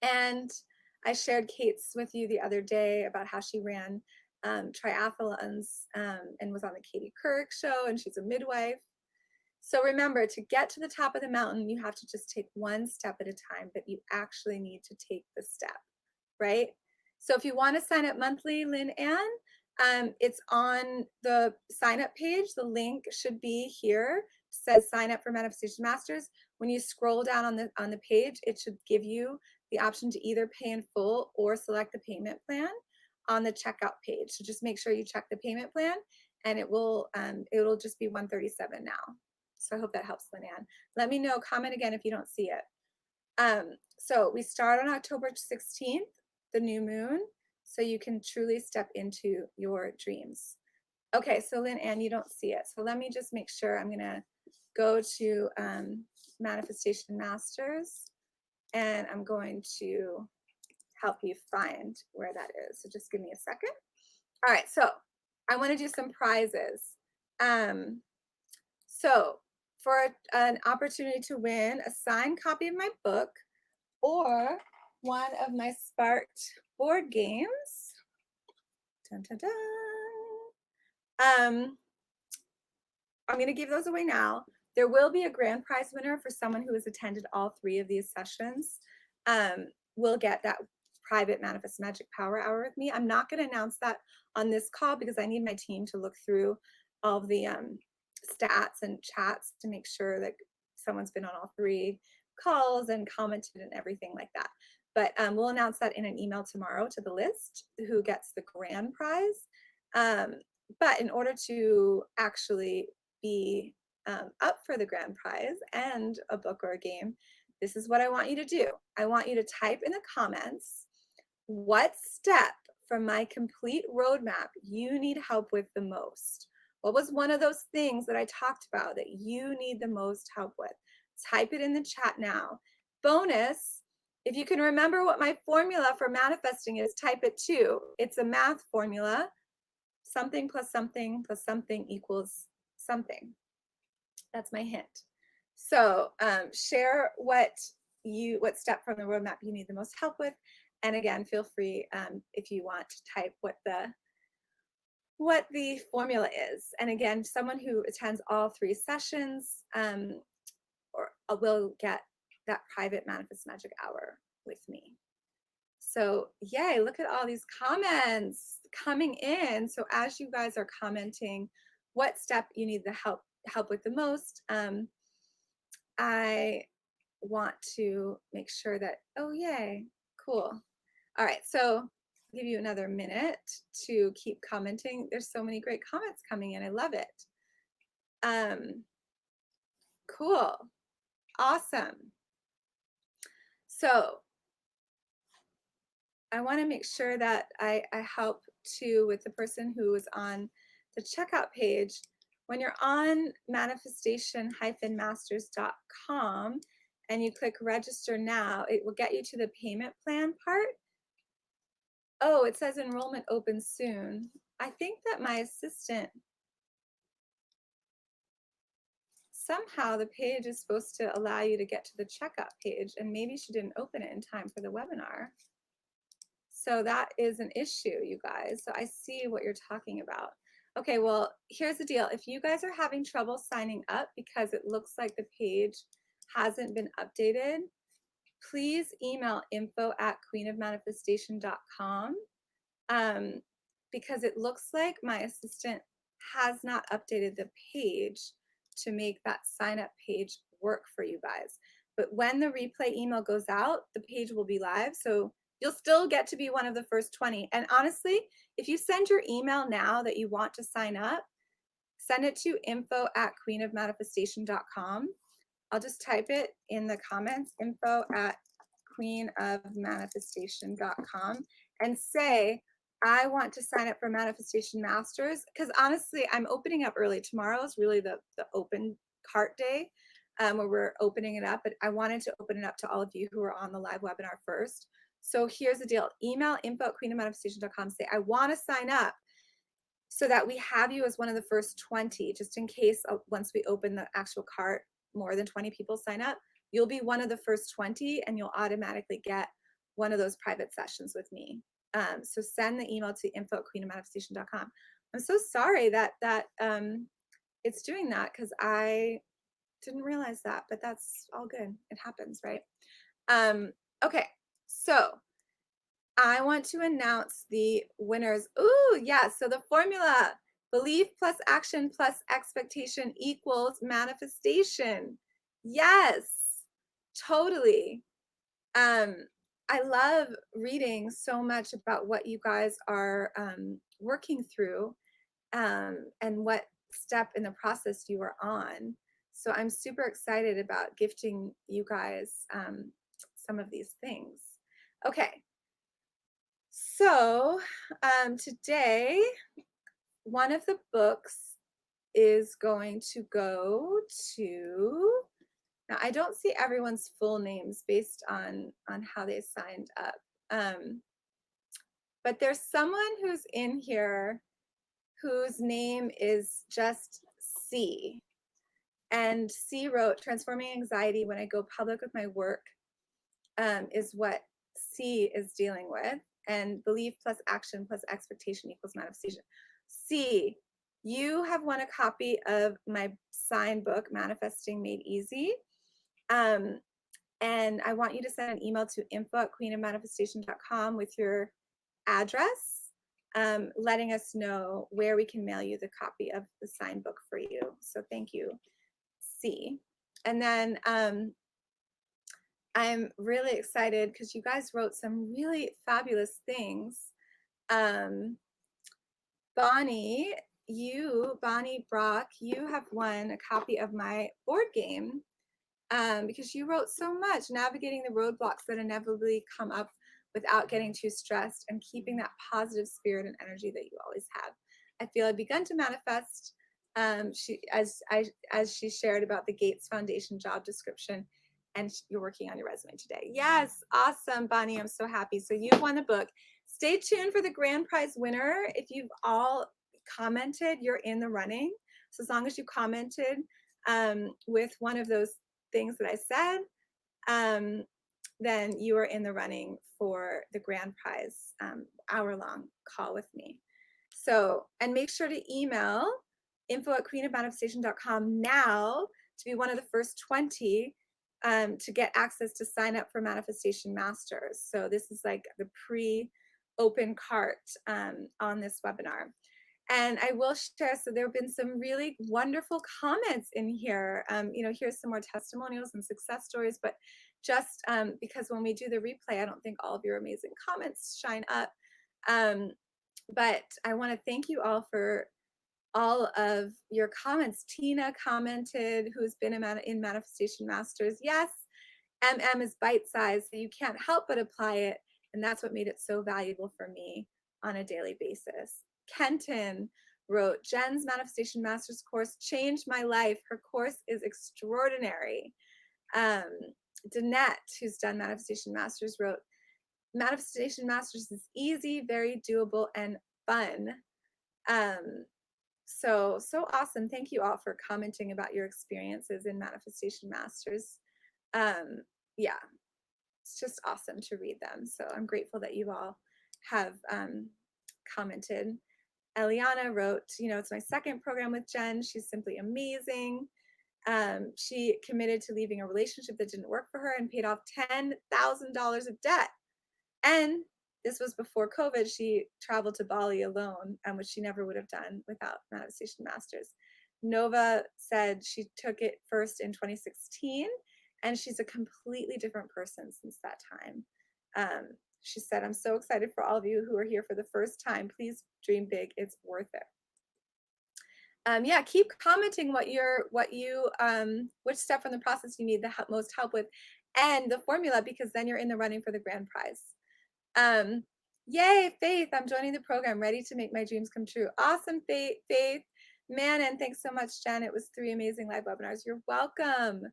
And I shared Kate's with you the other day about how she ran triathlons and was on the Katie Couric show, and she's a midwife. So remember, to get to the top of the mountain, you have to just take one step at a time, but you actually need to take the step, right? So if you want to sign up monthly, Lynn Ann, it's on the sign up page. The link should be here. It says sign up for Manifestation Masters. When you scroll down on the page, it should give you the option to either pay in full or select the payment plan on the checkout page. So just make sure you check the payment plan, and it'll just be $137 now. So I hope that helps, Lynn Ann. Let me know, comment again if you don't see it. So we start on October 16th, the new moon, so you can truly step into your dreams. Okay, so Lynn Ann, you don't see it. So let me just make sure. I'm gonna go to Manifestation Masters, and I'm going to help you find where that is. So just give me a second. All right, so I want to do some prizes. So for an opportunity to win a signed copy of my book or one of my Sparked board games, dun, dun, dun. I'm going to give those away now. There will be a grand prize winner for someone who has attended all 3 of these sessions. Will get that private Manifest Magic Power Hour with me. I'm not going to announce that on this call because I need my team to look through all of the stats and chats to make sure that someone's been on all 3 calls and commented and everything like that. But we'll announce that in an email tomorrow to the list who gets the grand prize. But in order to actually be up for the grand prize and a book or a game, this is what I want you to do. I want you to type in the comments what step from my complete roadmap you need help with the most. What was one of those things that I talked about that you need the most help with? Type it in the chat now. Bonus, if you can remember what my formula for manifesting is, type it too. It's a math formula. Something plus something plus something equals something. That's my hint. So share what step from the roadmap you need the most help with. And again, feel free if you want to type what the formula is. And again, someone who attends all 3 sessions will get that private Manifest Magic Hour with me. So yay, look at all these comments coming in. So as you guys are commenting what step you need the help with the most, I want to make sure that, oh yay, cool. All right, so I'll give you another minute to keep commenting. There's so many great comments coming in. I love it. Cool. Awesome. So I want to make sure that I help too with the person who is on the checkout page. When you're on manifestation-masters.com and you click register now, it will get you to the payment plan part. Oh, it says enrollment opens soon. I think that my assistant, somehow the page is supposed to allow you to get to the checkout page, and maybe she didn't open it in time for the webinar. So that is an issue, you guys. So I see what you're talking about. Okay, well, here's the deal. If you guys are having trouble signing up because it looks like the page hasn't been updated, please email info@queenofmanifestation.com because it looks like my assistant has not updated the page to make that sign up page work for you guys. But when the replay email goes out, the page will be live. So you'll still get to be one of the first 20. And honestly, if you send your email now that you want to sign up, send it to info@queenofmanifestation.com. I'll just type it in the comments, info@queenofmanifestation.com, and say, I want to sign up for Manifestation Masters, because honestly, I'm opening up early. Tomorrow is really the open cart day where we're opening it up, but I wanted to open it up to all of you who are on the live webinar first. So here's the deal. Email info@queenofmanifestation.com, say, I want to sign up so that we have you as one of the first 20, just in case once we open the actual cart, more than 20 people sign up, you'll be one of the first 20 and you'll automatically get one of those private sessions with me. So send the email to info@queenofmanifestation.com. I'm so sorry that it's doing that, because I didn't realize that, but that's all good. It happens, right? Okay, so I want to announce the winners. Ooh, yeah, so the formula, belief plus action plus expectation equals manifestation. Yes, totally. I love reading so much about what you guys are working through, and what step in the process you are on. So I'm super excited about gifting you guys some of these things. Okay, so today, one of the books is going to go to, now I don't see everyone's full names based on how they signed up. But there's someone who's in here whose name is just C. And C wrote, transforming anxiety when I go public with my work is what C is dealing with. And belief plus action plus expectation equals manifestation. C, you have won a copy of my signed book, Manifesting Made Easy. And I want you to send an email to info@queenofmanifestation.com with your address, letting us know where we can mail you the copy of the signed book for you. So thank you, C. And then I'm really excited because you guys wrote some really fabulous things. Bonnie Brock, you have won a copy of my board game because you wrote so much, navigating the roadblocks that inevitably come up without getting too stressed and keeping that positive spirit and energy that you always have. I feel I've begun to manifest. As she shared about the Gates Foundation job description, and you're working on your resume today. Yes, awesome, Bonnie. I'm so happy. So you've won the book. Stay tuned for the grand prize winner. If you've all commented, you're in the running. So as long as you commented with one of those things that I said, then you are in the running for the grand prize hour-long call with me. So, and make sure to email info@queenofmanifestation.com now to be one of the first 20 to get access to sign up for Manifestation Masters. So this is like the pre-open cart on this webinar. And I will share, so there have been some really wonderful comments in here. Here's some more testimonials and success stories, but just because when we do the replay, I don't think all of your amazing comments shine up. But I want to thank you all for all of your comments. Tina commented, who's been in Manifestation Masters. Yes, MM is bite-sized, so you can't help but apply it. And that's what made it so valuable for me on a daily basis. Kenton wrote, Jen's Manifestation Masters course changed my life. Her course is extraordinary. Danette, who's done Manifestation Masters, wrote, Manifestation Masters is easy, very doable, and fun. So awesome. Thank you all for commenting about your experiences in Manifestation Masters. Yeah, it's just awesome to read them. So I'm grateful that you all have commented. Eliana wrote, it's my second program with Jen. She's simply amazing. She committed to leaving a relationship that didn't work for her and paid off $10,000 of debt. And this was before COVID. She traveled to Bali alone, which she never would have done without Manifestation Masters. Nova said she took it first in 2016, and she's a completely different person since that time. She said, I'm so excited for all of you who are here for the first time. Please dream big. It's worth it. Yeah, keep commenting which step from the process you need the most help with, and the formula, because then you're in the running for the grand prize. Yay, Faith, I'm joining the program, ready to make my dreams come true. Awesome, Faith. Man, and thanks so much, Jen. It was 3 amazing live webinars. You're welcome.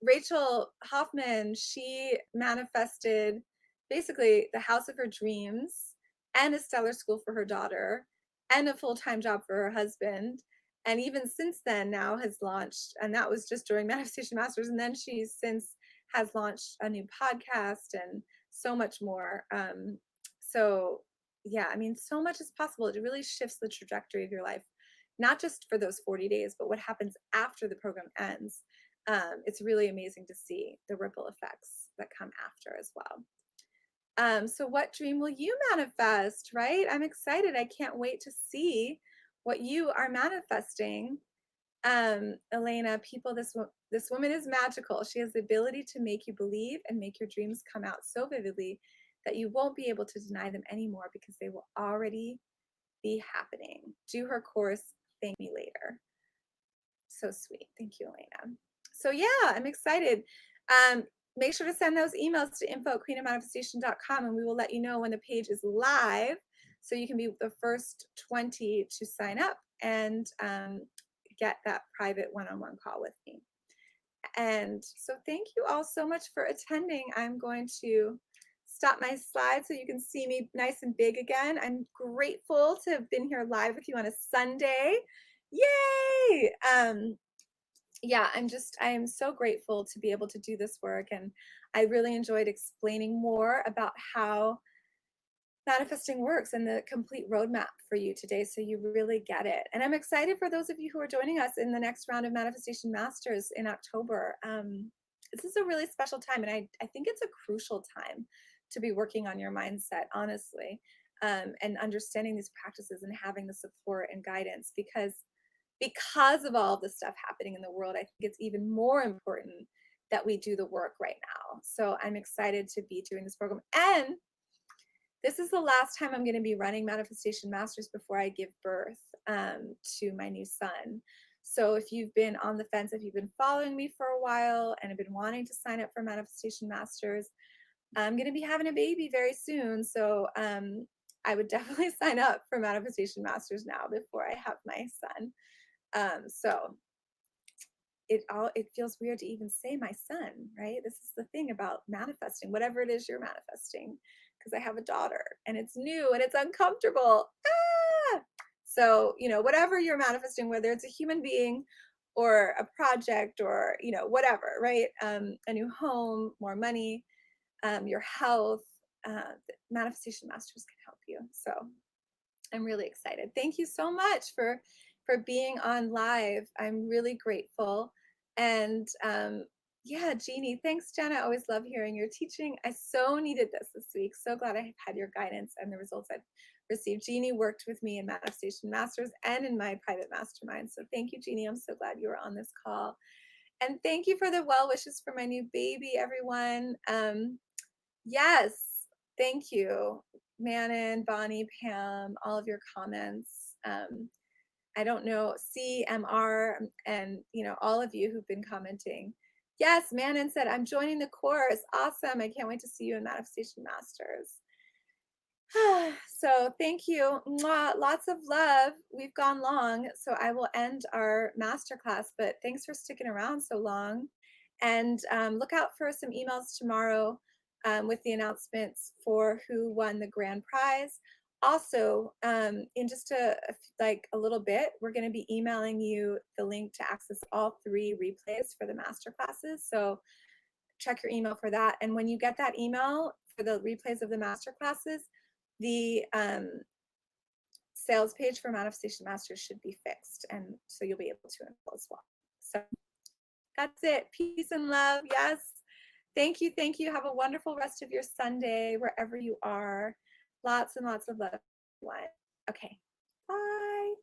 Rachel Hoffman, she manifested basically the house of her dreams and a stellar school for her daughter and a full-time job for her husband. And even since then now has launched, and that was just during Manifestation Masters. And then she since has launched a new podcast and so much more. So yeah, I mean, so much is possible. It really shifts the trajectory of your life, not just for those 40 days, but what happens after the program ends. It's really amazing to see the ripple effects that come after as well. So what dream will you manifest, right? I'm excited. I can't wait to see what you are manifesting. Elena, people, this woman is magical. She has the ability to make you believe and make your dreams come out so vividly that you won't be able to deny them anymore because they will already be happening. Do her course, thank me later. So sweet. Thank you, Elena. So yeah, I'm excited. Make sure to send those emails to info@queenofmanifestation.com and we will let you know when the page is live so you can be the first 20 to sign up and get that private one-on-one call with me. And so thank you all so much for attending. I'm going to stop my slides so you can see me nice and big again. I'm grateful to have been here live with you on a Sunday. Yay! Yeah, I am so grateful to be able to do this work. And I really enjoyed explaining more about how manifesting works and the complete roadmap for you today so you really get it. And I'm excited for those of you who are joining us in the next round of Manifestation Masters in October. This is a really special time, and I think it's a crucial time to be working on your mindset, honestly, and understanding these practices and having the support and guidance because of all the stuff happening in the world, I think it's even more important that we do the work right now. So I'm excited to be doing this program. And this is the last time I'm going to be running Manifestation Masters before I give birth to my new son. So if you've been on the fence, if you've been following me for a while and have been wanting to sign up for Manifestation Masters, I'm going to be having a baby very soon. So I would definitely sign up for Manifestation Masters now before I have my son. So it feels weird to even say my son, right? This is the thing about manifesting, whatever it is you're manifesting, because I have a daughter and it's new and it's uncomfortable. Ah! So, whatever you're manifesting, whether it's a human being or a project or, whatever, right? A new home, more money, your health, Manifestation Masters can help you. So I'm really excited. Thank you so much for being on live. I'm really grateful. And yeah, Jeannie, thanks, Jenna. I always love hearing your teaching. I so needed this week. So glad I had your guidance and the results I've received. Jeannie worked with me in Manifestation Masters and in my private mastermind. So thank you, Jeannie. I'm so glad you were on this call. And thank you for the well wishes for my new baby, everyone. Yes, thank you, Manon, Bonnie, Pam, all of your comments. I don't know, CMR, and all of you who've been commenting. Yes, Manon said, I'm joining the course. Awesome. I can't wait to see you in Manifestation Masters. So thank you. Mwah. Lots of love. We've gone long, so I will end our masterclass, but thanks for sticking around so long. And look out for some emails tomorrow with the announcements for who won the grand prize. Also, in just a little bit, we're going to be emailing you the link to access all 3 replays for the masterclasses. So check your email for that. And when you get that email for the replays of the masterclasses, the sales page for Manifestation Masters should be fixed. And so you'll be able to enroll as well. So that's it. Peace and love. Yes. Thank you. Thank you. Have a wonderful rest of your Sunday, wherever you are. Lots and lots of love. Okay. Bye.